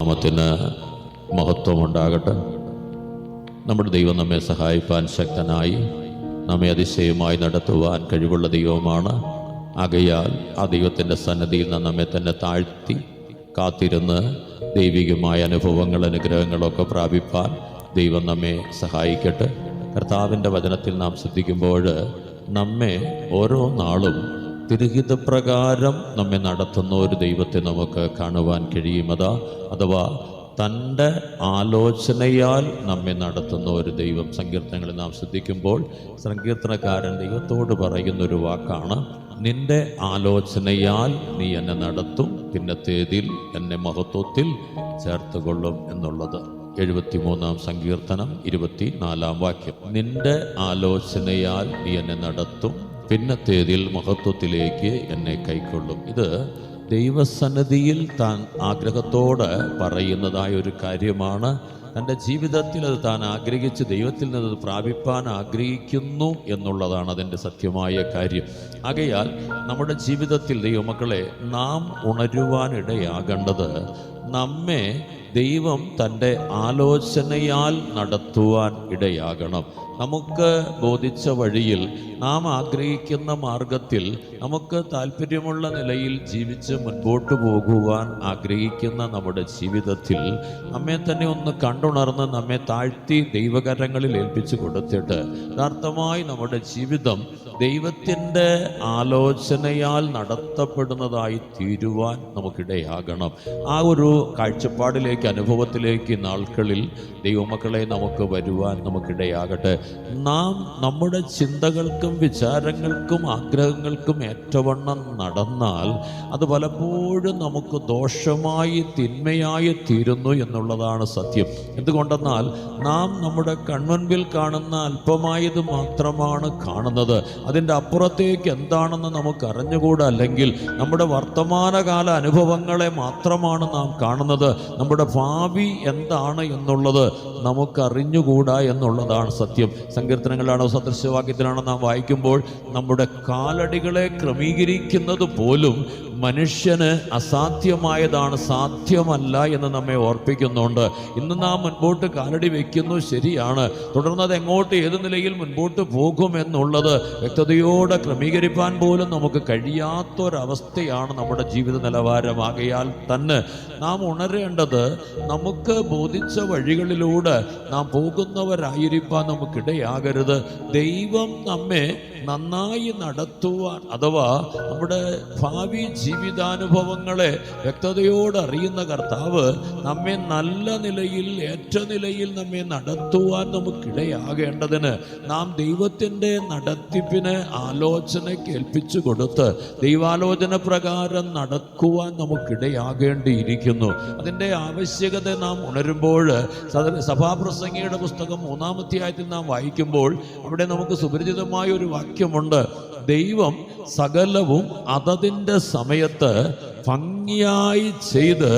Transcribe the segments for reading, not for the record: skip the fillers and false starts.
ദൈവനാമത്തിന് മഹത്വമുണ്ടാകട്ടെ. നമ്മുടെ ദൈവം നമ്മെ സഹായിപ്പാൻ ശക്തനായി നമ്മെ അതിശയമായി നടത്തുവാൻ കഴിവുള്ള ദൈവമാണ്. ആകയാൽ ആ ദൈവത്തിൻ്റെ സന്നിധിയിൽ നിന്ന് നമ്മെ തന്നെ താഴ്ത്തി കാത്തിരുന്ന് ദൈവികമായ അനുഭവങ്ങൾ, അനുഗ്രഹങ്ങളൊക്കെ പ്രാപിപ്പാൻ ദൈവം നമ്മെ സഹായിക്കട്ടെ. കർത്താവിൻ്റെ വചനത്തിൽ നാം ശ്രദ്ധിക്കുമ്പോൾ നമ്മെ ഓരോ നാളും തിരുഹിതപ്രകാരം നമ്മെ നടത്തുന്ന ഒരു ദൈവത്തെ നമുക്ക് കാണുവാൻ കഴിയും. അഥവാ തൻ്റെ ആലോചനയാൽ നമ്മെ നടത്തുന്ന ഒരു ദൈവം. സങ്കീർത്തനങ്ങളിൽ നാം ശ്രദ്ധിക്കുമ്പോൾ സങ്കീർത്തനക്കാരൻ ദൈവത്തോട് പറയുന്നൊരു വാക്കാണ്, നിന്റെ ആലോചനയാൽ നീ എന്നെ നടത്തും, പിന്നത്തേതിൽ എന്നെ മഹത്വത്തിൽ ചേർത്തുകൊള്ളും എന്നുള്ളത്. 73-ാം സങ്കീർത്തനം 24-ാം വാക്യം. നിന്റെ ആലോചനയാൽ നീ എന്നെ നടത്തും, പിന്നത്തേതിൽ മഹത്വത്തിലേക്ക് എന്നെ കൈക്കൊള്ളും. ഇത് ദൈവസന്നിധിയിൽ താൻ ആഗ്രഹത്തോടെ പറയുന്നതായ ഒരു കാര്യമാണ്. തൻ്റെ ജീവിതത്തിൽ അത് താൻ ആഗ്രഹിച്ച് ദൈവത്തിൽ നിന്ന് പ്രാപിപ്പാൻ ആഗ്രഹിക്കുന്നു എന്നുള്ളതാണ് അതിൻ്റെ സത്യമായ കാര്യം. ആകയാൽ നമ്മുടെ ജീവിതത്തിൽ ദൈവമക്കളെ നാം ഉണരുവാനിടയാകേണ്ടത് നമ്മെ ദൈവം തൻ്റെ ആലോചനയാൽ നടത്തുവാൻ ഇടയാകണം. നമുക്ക് ബോധിച്ച വഴിയിൽ, നാം ആഗ്രഹിക്കുന്ന മാർഗത്തിൽ, നമുക്ക് താല്പര്യമുള്ള നിലയിൽ ജീവിച്ച് മുൻപോട്ട് പോകുവാൻ ആഗ്രഹിക്കുന്ന നമ്മുടെ ജീവിതത്തിൽ നമ്മെ തന്നെ ഒന്ന് കണ്ടുണർന്ന് നമ്മെ താഴ്ത്തി ദൈവകരങ്ങളിൽ ഏൽപ്പിച്ചു കൊടുത്തിട്ട് യഥാർത്ഥമായി നമ്മുടെ ജീവിതം ദൈവത്തിൻ്റെ ആലോചനയാൽ നടത്തപ്പെടുന്നതായി തീരുവാൻ നമുക്കിടയാകണം. ആ ഒരു കാഴ്ചപ്പാടിലേക്ക്, അനുഭവത്തിലേക്ക് നാൾക്കളിൽ ദൈവമക്കളെ നമുക്ക് വരുവാൻ നമുക്കിടയാകട്ടെ. നാം നമ്മുടെ ചിന്തകൾക്കും വിചാരങ്ങൾക്കും ആഗ്രഹങ്ങൾക്കും ഏറ്റവണ്ണം നടന്നാൽ അത് പലപ്പോഴും നമുക്ക് ദോഷമായി, തിന്മയായി തീരുന്നു എന്നുള്ളതാണ് സത്യം. എന്തുകൊണ്ടെന്നാൽ നാം നമ്മുടെ കൺമുൻപിൽ കാണുന്ന അല്പമായത് മാത്രമാണ് കാണുന്നത്. അതിൻ്റെ അപ്പുറത്തേക്ക് എന്താണെന്ന് നമുക്ക് അറിഞ്ഞുകൂടാ. അല്ലെങ്കിൽ നമ്മുടെ വർത്തമാനകാല അനുഭവങ്ങളെ മാത്രമാണ് നാം കാണുന്നത്. നമ്മുടെ ഭാവി എന്താണ് എന്നുള്ളത് നമുക്കറിഞ്ഞുകൂടാ എന്നുള്ളതാണ് സത്യം. സങ്കീർത്തനങ്ങളിലാണോ സദൃശവാക്യത്തിലാണോ നാം വായിക്കുമ്പോൾ നമ്മുടെ കാലടികളെ ക്രമീകരിക്കുന്നത് പോലും മനുഷ്യന് അസാധ്യമായതാണ്, സാധ്യമല്ല എന്ന് നമ്മെ ഓർപ്പിക്കുന്നുണ്ട്. ഇന്ന് നാം മുൻപോട്ട് കാലടി വയ്ക്കുന്നു, ശരിയാണ്. തുടർന്ന് അത് എങ്ങോട്ട്, ഏത് നിലയിൽ മുൻപോട്ട് പോകുമെന്നുള്ളത് വ്യക്തതയോടെ ക്രമീകരിപ്പാൻ പോലും നമുക്ക് കഴിയാത്തൊരവസ്ഥയാണ് നമ്മുടെ ജീവിത നിലവാരം. ആകയാൽ തന്നെ നാം ഉണരേണ്ടത് നമുക്ക് ബോധിച്ച വഴികളിലൂടെ നാം പോകുന്നവരായിരിക്കാൻ നമുക്കിടയാകരുത്. ദൈവം നമ്മെ നന്നായി നടത്തുവാൻ, അഥവാ നമ്മുടെ ഭാവി ജീവിതാനുഭവങ്ങളെ വ്യക്തതയോടെ അറിയുന്ന കർത്താവ് നമ്മെ നല്ല നിലയിൽ, ഏറ്റ നിലയിൽ നമ്മെ നടത്തുവാൻ നമുക്കിടയാകേണ്ടതിന് നാം ദൈവത്തിൻ്റെ നടത്തിപ്പിന് ആലോചനയ്ക്ക് ഏൽപ്പിച്ചു കൊടുത്ത് ദൈവാലോചന പ്രകാരം നടക്കുവാൻ നമുക്കിടയാകേണ്ടിയിരിക്കുന്നു. അതിൻ്റെ ആവശ്യകത നാം ഉണരുമ്പോൾ സഭാപ്രസംഗിയുടെ പുസ്തകം 3-ാം അധ്യായത്തിൽ നാം വായിക്കുമ്പോൾ അവിടെ നമുക്ക് സുപരിചിതമായ ഒരു വാക്യമുണ്ട്. ദൈവം സകലവും അതതിൻ്റെ സമയത്ത് ഭംഗിയായി ചെയ്ത്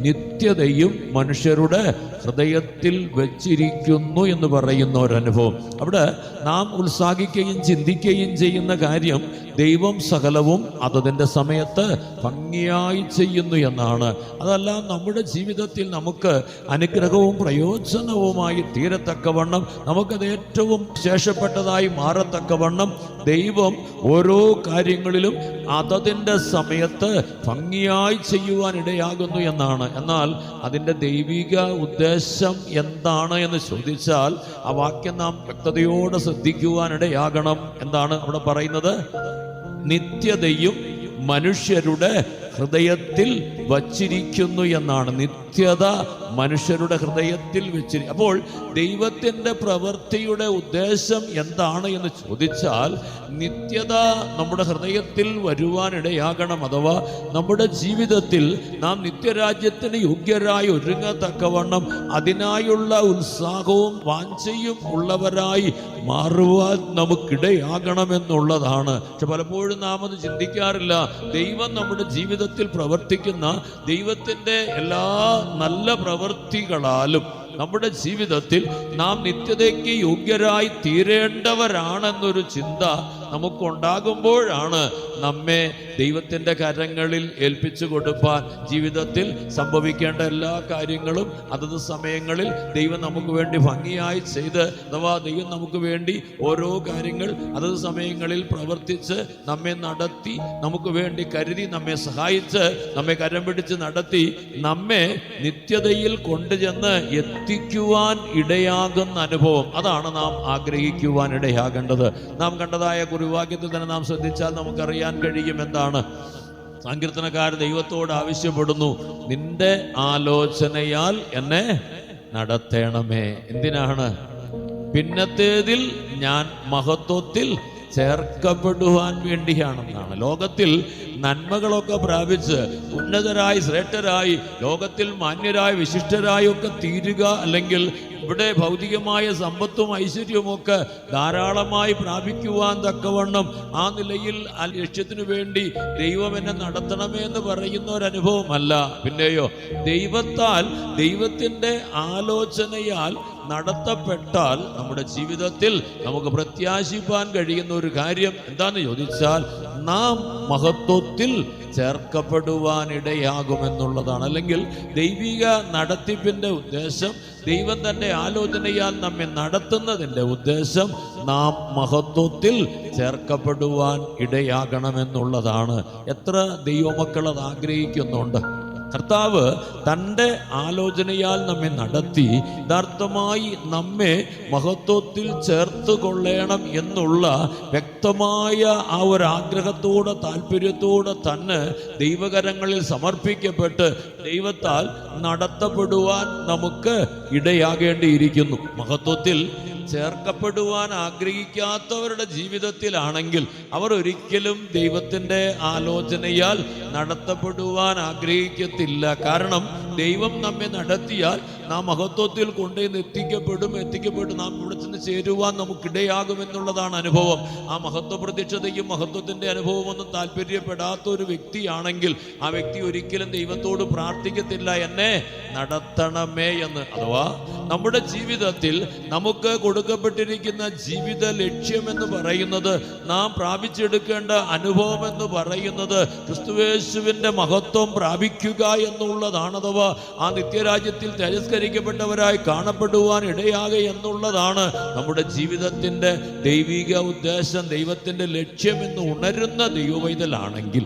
നിത്യതയും മനുഷ്യരുടെ ഹൃദയത്തിൽ വച്ചിരിക്കുന്നു എന്ന് പറയുന്ന ഒരനുഭവം. അവിടെ നാം ഉത്സാഹിക്കുകയും ചിന്തിക്കുകയും ചെയ്യുന്ന കാര്യം ദൈവം സകലവും അതതിൻ്റെ സമയത്ത് ഭംഗിയായി ചെയ്യുന്നു എന്നാണ്. അതല്ല, നമ്മുടെ ജീവിതത്തിൽ നമുക്ക് അനുഗ്രഹവും പ്രയോജനവുമായി തീരത്തക്കവണ്ണം, നമുക്കത് ഏറ്റവും ശേഷപ്പെട്ടതായി മാറത്തക്കവണ്ണം ദൈവം ഓരോ കാര്യങ്ങളിലും അതതിൻ്റെ സമയത്ത് ഭംഗിയായി ചെയ്യുവാൻ ഇടയാകുന്നു എന്നാണ്. എന്നാൽ അതിൻ്റെ ദൈവിക ഉദ്ദേശം എന്താണ് എന്ന് ചോദിച്ചാൽ ആ വാക്യം നാം വ്യക്തതയോടെ ശ്രദ്ധിക്കുവാനിടയാകണം. എന്താണ് അവിടെ പറയുന്നത്? നിത്യതയും മനുഷ്യരുടെ ഹൃദയത്തിൽ വച്ചിരിക്കുന്നു എന്നാണ്. നിത്യത മനുഷ്യരുടെ ഹൃദയത്തിൽ വെച്ചിരിക്കും. അപ്പോൾ ദൈവത്തിൻ്റെ പ്രവൃത്തിയുടെ ഉദ്ദേശം എന്താണ് എന്ന് ചോദിച്ചാൽ നിത്യത നമ്മുടെ ഹൃദയത്തിൽ വരുവാനിടയാകണം. അഥവാ നമ്മുടെ ജീവിതത്തിൽ നാം നിത്യരാജ്യത്തിന് യോഗ്യരായി ഒരുങ്ങത്തക്കവണ്ണം അതിനായുള്ള ഉത്സാഹവും വാഞ്ചയും ഉള്ളവരായി മാറുവാൻ നമുക്കിടയാകണമെന്നുള്ളതാണ്. പക്ഷെ പലപ്പോഴും നാം അത് ചിന്തിക്കാറില്ല. ദൈവം നമ്മുടെ ജീവിതത്തിൽ പ്രവർത്തിക്കുന്ന ദൈവത്തിൻ്റെ എല്ലാ നല്ല പ്രവൃത്തികളാലും നമ്മുടെ ജീവിതത്തിൽ നാം നിത്യതയ്ക്ക് യോഗ്യരായി തീരേണ്ടവരാണെന്നൊരു ചിന്ത നമുക്കുണ്ടാകുമ്പോഴാണ് നമ്മെ ദൈവത്തിൻ്റെ കരങ്ങളിൽ ഏൽപ്പിച്ചു കൊടുപ്പാൻ ജീവിതത്തിൽ സംഭവിക്കേണ്ട എല്ലാ കാര്യങ്ങളും അതത് സമയങ്ങളിൽ ദൈവം നമുക്ക് വേണ്ടി ഭംഗിയായി ചെയ്ത്, അഥവാ ദൈവം നമുക്ക് വേണ്ടി ഓരോ കാര്യങ്ങൾ അതത് സമയങ്ങളിൽ പ്രവർത്തിച്ച് നമ്മെ നടത്തി, നമുക്ക് വേണ്ടി കരുതി, നമ്മെ സഹായിച്ച്, നമ്മെ കരം പിടിച്ച് നടത്തി നമ്മെ നിത്യതയിൽ കൊണ്ടുചെന്ന് എത്തിക്കുവാൻ ഇടയാകുന്ന അനുഭവം, അതാണ് നാം ആഗ്രഹിക്കുവാൻ ഇടയാകേണ്ടത്. നാം കണ്ടതായ കുറിവാക്യത്തിൽ തന്നെ നാം ശ്രദ്ധിച്ചാൽ നമുക്കറിയാൻ കഴിയും എന്താണ്. സങ്കീർത്തനക്കാരൻ ദൈവത്തോട് ആവശ്യപ്പെടുന്നു, നിന്റെ ആലോചനയാൽ എന്നെ നടത്തണമേ. എന്തിനാണ്? പിന്നത്തേതിൽ ഞാൻ മഹത്വത്തിൽ ചേർക്കപ്പെടുവാൻ വേണ്ടിയാണെന്നാണ്. ലോകത്തിൽ നന്മകളൊക്കെ പ്രാപിച്ച് ഉന്നതരായി ശ്രേഷ്ഠരായി ലോകത്തിൽ മാന്യരായി വിശിഷ്ടരായി ഒക്കെ തീരുക, അല്ലെങ്കിൽ ഇവിടെ ഭൗതികമായ സമ്പത്തും ഐശ്വര്യവുമൊക്കെ ധാരാളമായി പ്രാപിക്കുവാൻ തക്കവണ്ണം ആ നിലയിൽ ആ ലക്ഷ്യത്തിനു വേണ്ടി ദൈവം എന്നെ നടത്തണമേ എന്ന് പറയുന്ന ഒരനുഭവമല്ല. പിന്നെയോ ദൈവത്താൽ, ദൈവത്തിൻ്റെ ആലോചനയാൽ നടത്തപ്പെട്ടാൽ നമ്മുടെ ജീവിതത്തിൽ നമുക്ക് പ്രത്യാശിപ്പാൻ കഴിയുന്ന ഒരു കാര്യം എന്താന്ന് ചോദിച്ചാൽ, നാം മഹത്വത്തിൽ ചേർക്കപ്പെടുവാൻ ഇടയാകുമെന്നുള്ളതാണ്. അല്ലെങ്കിൽ ദൈവിക നടത്തിപ്പിന്റെ ഉദ്ദേശം, ദൈവം തന്റെ ആലോചനയാൽ നമ്മെ നടത്തുന്നതിൻ്റെ ഉദ്ദേശം നാം മഹത്വത്തിൽ ചേർക്കപ്പെടുവാൻ ഇടയാകണമെന്നുള്ളതാണ്. എത്ര ദൈവമക്കൾ അത് ആഗ്രഹിക്കുന്നുണ്ട്. കർത്താവ് തൻ്റെ ആലോചനയാൽ നമ്മെ നടത്തി യഥാർത്ഥമായി നമ്മെ മഹത്വത്തിൽ ചേർത്ത് കൊള്ളണം എന്നുള്ള വ്യക്തമായ ആ ഒരു ആഗ്രഹത്തോടെ താല്പര്യത്തോടെ തന്നെ ദൈവകരങ്ങളിൽ സമർപ്പിക്കപ്പെട്ട് ദൈവത്താൽ നടത്തപ്പെടുവാൻ നമുക്ക് ഇടയാകേണ്ടിയിരിക്കുന്നു. മഹത്വത്തിൽ ചേർക്കപ്പെടുവാൻ ആഗ്രഹിക്കാത്തവരുടെ ജീവിതത്തിലാണെങ്കിൽ അവർ ഒരിക്കലും ദൈവത്തിൻ്റെ ആലോചനയാൽ നടത്തപ്പെടുവാൻ ആഗ്രഹിക്കത്തില്ല. കാരണം ദൈവം നമ്മെ നടത്തിയാൽ നാം മഹത്വത്തിൽ കൊണ്ടുവന്ന് എത്തിക്കപ്പെട്ട് നാം ഇവിടെ ചെന്ന് ചേരുവാൻ നമുക്കിടയാകുമെന്നുള്ളതാണ് അനുഭവം. ആ മഹത്വ പ്രതീക്ഷതയും മഹത്വത്തിൻ്റെ അനുഭവമൊന്നും താല്പര്യപ്പെടാത്ത ഒരു വ്യക്തിയാണെങ്കിൽ ആ വ്യക്തി ഒരിക്കലും ദൈവത്തോട് പ്രാർത്ഥിക്കത്തില്ല, എന്നെ നടത്തണമേ എന്ന്. അഥവാ നമ്മുടെ ജീവിതത്തിൽ നമുക്ക് കൊടുക്കപ്പെട്ടിരിക്കുന്ന ജീവിത ലക്ഷ്യം എന്ന് പറയുന്നത്, നാം പ്രാപിച്ചെടുക്കേണ്ട അനുഭവം എന്ന് പറയുന്നത് ക്രിസ്തുയേശുവിൻ്റെ മഹത്വം പ്രാപിക്കുക എന്നുള്ളതാണ്. അഥവാ ആ നിത്യരാജ്യത്തിൽ തിരസ്കരിക്കപ്പെട്ടവരായി കാണപ്പെടുവാൻ ഇടയാകുക എന്നുള്ളതാണ് നമ്മുടെ ജീവിതത്തിൻ്റെ ദൈവിക ഉദ്ദേശം, ദൈവത്തിൻ്റെ ലക്ഷ്യം എന്ന് ഉണരുന്ന ദൈവവൈതലാണെങ്കിൽ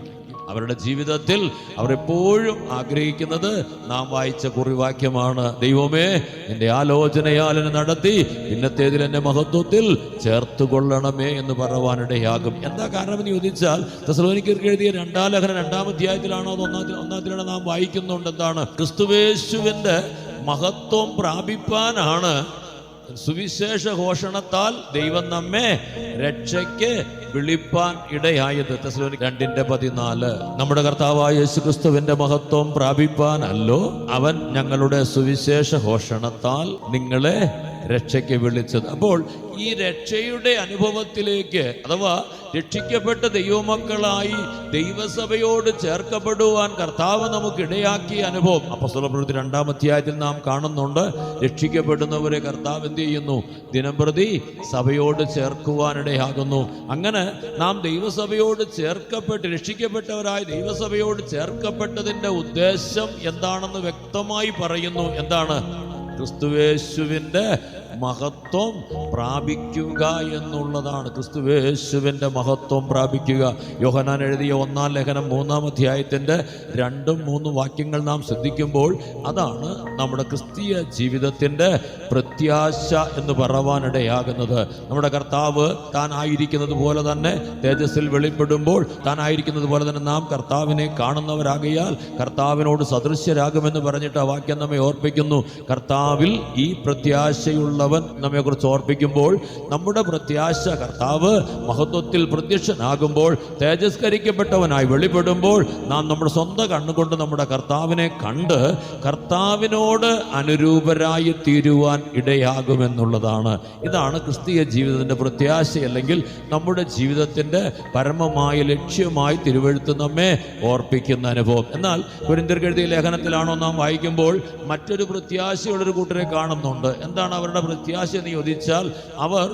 അവരുടെ ജീവിതത്തിൽ അവർ എപ്പോഴും ആഗ്രഹിക്കുന്നത് നാം വായിച്ച കുറിവാക്യമാണ്, ദൈവമേ എൻ്റെ ആലോചനയാൽ എന്നെ നടത്തി പിന്നത്തേതിൽ എന്നെ മഹത്വത്തിൽ ചേർത്തുകൊള്ളണമേ എന്ന് പറയുവാനിടയാകും. എന്താ കാരണം എന്ന് ചോദിച്ചാൽ, തെസ്സലോനിക്കർക്ക് എഴുതിയ 2-ാം ലേഖനം 2-ാം അധ്യായത്തിലാണോ അത് 1-ാം നാം വായിക്കുന്നുണ്ട്. എന്താണ്? ക്രിസ്തുയേശുവിൻ്റെ മഹത്വം പ്രാപിപ്പാനാണ് സുവിശേഷ ഘോഷണത്താൽ ദൈവം നമ്മെ രക്ഷയ്ക്ക് വിളിപ്പാൻ ഇടയായത്. തെസ്സലോനിക്കർ 2:14. നമ്മുടെ കർത്താവായ യേശുക്രിസ്തുവിന്റെ മഹത്വം പ്രാപിപ്പാൻ അല്ലോ അവൻ ഞങ്ങളുടെ സുവിശേഷ ഘോഷണത്താൽ നിങ്ങളെ രക്ഷയ്ക്ക് വിളിച്ചത്. അപ്പോൾ ഈ രക്ഷയുടെ അനുഭവത്തിലേക്ക്, അഥവാ രക്ഷിക്കപ്പെട്ട ദൈവമക്കളായി ദൈവസഭയോട് ചേർക്കപ്പെടുവാൻ കർത്താവ് നമുക്ക് ഇടയാക്കിയ അനുഭവം അപ്പോസ്തലപ്രവൃത്തി 2-ാം അധ്യായത്തിൽ നാം കാണുന്നുണ്ട്. രക്ഷിക്കപ്പെടുന്നവരെ കർത്താവ് എന്ത് ചെയ്യുന്നു? ദിനംപ്രതി സഭയോട് ചേർക്കുവാനിടയാകുന്നു. അങ്ങനെ നാം ദൈവസഭയോട് ചേർക്കപ്പെട്ട് രക്ഷിക്കപ്പെട്ടവരായി ദൈവസഭയോട് ചേർക്കപ്പെട്ടതിൻ്റെ ഉദ്ദേശം എന്താണെന്ന് വ്യക്തമായി പറയുന്നു. എന്താണ്? ക്രിസ്തുയേശുവിൻ്റെ മഹത്വം പ്രാപിക്കുക എന്നുള്ളതാണ്. ക്രിസ്തുയേശുവിൻ്റെ മഹത്വം പ്രാപിക്കുക. യോഹന്നാൻ എഴുതിയ 1-ാം ലേഖനം 3-ാം അധ്യായത്തിൻ്റെ 2-3 വാക്യങ്ങൾ നാം ശ്രദ്ധിക്കുമ്പോൾ അതാണ് നമ്മുടെ ക്രിസ്തീയ ജീവിതത്തിൻ്റെ പ്രത്യാശ എന്ന് പറയുവാനിടയാകുന്നത്. നമ്മുടെ കർത്താവ് താൻ ആയിരിക്കുന്നത് പോലെ തന്നെ തേജസ്സിൽ വെളിപ്പെടുമ്പോൾ താൻ ആയിരിക്കുന്നത് പോലെ തന്നെ നാം കർത്താവിനെ കാണുന്നവരാകയാൽ കർത്താവിനോട് സദൃശ്യരാകുമെന്ന് പറഞ്ഞിട്ട് ആ വാക്യം നമ്മെ ഓർപ്പിക്കുന്നു. കർത്താവിൽ ഈ പ്രത്യാശയുള്ള നമ്മെ കുറിച്ച് ഓർപ്പിക്കുമ്പോൾ നമ്മുടെ പ്രത്യാശ കർത്താവ് മഹത്വത്തിൽ പ്രത്യക്ഷനാകുമ്പോൾ തേജസ്കരിക്കപ്പെട്ടവനായി വെളിപ്പെടുമ്പോൾ നാം നമ്മുടെ സ്വന്തം കണ്ണുകൊണ്ട് നമ്മുടെ കർത്താവിനെ കണ്ട് കർത്താവിനോട് അനുരൂപരായി തീരുവാൻ ഇടയാകുമെന്നുള്ളതാണ്. ഇതാണ് ക്രിസ്തീയ ജീവിതത്തിന്റെ പ്രത്യാശ, അല്ലെങ്കിൽ നമ്മുടെ ജീവിതത്തിന്റെ പരമമായ ലക്ഷ്യമായി തിരുവെഴുത്ത് നമ്മെ ഓർപ്പിക്കുന്ന അനുഭവം. എന്നാൽ കൊരിന്ത്യർക്ക് എഴുതിയ ലേഖനത്തിലാണോ നാം വായിക്കുമ്പോൾ മറ്റൊരു പ്രത്യാശയുള്ളൊരു കൂട്ടരെ കാണുന്നുണ്ട്. എന്താണ് അവരുടെ പ്രത്യാശ എന്ന് ചോദിച്ചാൽ അവർ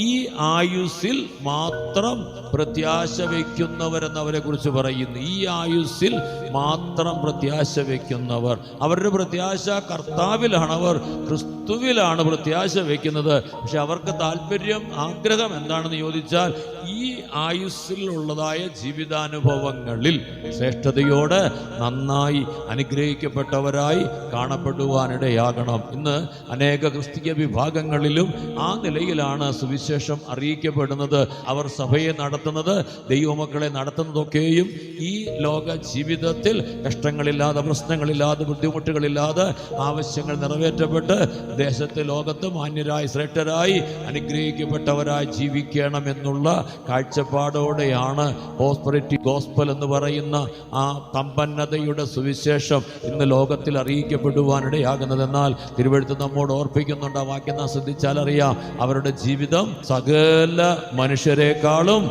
ഈ ആയുസ്സിൽ മാത്രം പ്രത്യാശ വയ്ക്കുന്നവരെന്നവരെ കുറിച്ച് പറയുന്നു. ഈ ആയുസ്സിൽ മാത്രം പ്രത്യാശ വയ്ക്കുന്നവർ, അവരുടെ പ്രത്യാശ കർത്താവിലാണ്, അവർ ക്രിസ്തുവിലാണ് പ്രത്യാശ വയ്ക്കുന്നത്. പക്ഷെ അവർക്ക് താല്പര്യം, ആഗ്രഹം എന്താണെന്ന് ചോദിച്ചാൽ ഈ ആയുസ്സിലുള്ളതായ ജീവിതാനുഭവങ്ങളിൽ ശ്രേഷ്ഠതയോടെ നന്നായി അനുഗ്രഹിക്കപ്പെട്ടവരായി കാണപ്പെടുവാനിടയാകണം. ഇന്ന് അനേക ക്രിസ്തീയ വിഭാഗങ്ങളിലും ആ നിലയിലാണ് സുവിശേഷം അറിയിക്കപ്പെടുന്നത്. അവർ സഭയെ നടത്തുന്നത്, ദൈവമക്കളെ നടത്തുന്നതൊക്കെയും ഈ ലോക ജീവിതത്തിൽ കഷ്ടങ്ങളില്ലാതെ, പ്രശ്നങ്ങളില്ലാതെ, ബുദ്ധിമുട്ടുകളില്ലാതെ ആവശ്യങ്ങൾ നിറവേറ്റപ്പെട്ട് ദേശത്ത് ലോകത്ത് മാന്യരായി ശ്രേഷ്ഠരായി അനുഗ്രഹിക്കപ്പെട്ടവരായി ജീവിക്കണമെന്നുള്ള കാഴ്ചപ്പാടോടെയാണ് പ്രോസ്പെരിറ്റി ഗോസ്പൽ എന്ന് പറയുന്ന ആ സമ്പന്നതയുടെ സുവിശേഷം ഇന്ന് ലോകത്തിൽ അറിയിക്കപ്പെടുവാനിടയാകുന്നത്. എന്നാൽ തിരുവെഴുത്ത് നമ്മോട് ഓർപ്പിക്കുന്നുണ്ട്, ആ വാക്യം നാം ശ്രദ്ധിച്ചാൽ അറിയാം, അവരുടെ ജീവിതം സകല മനുഷ്യരെക്കാളും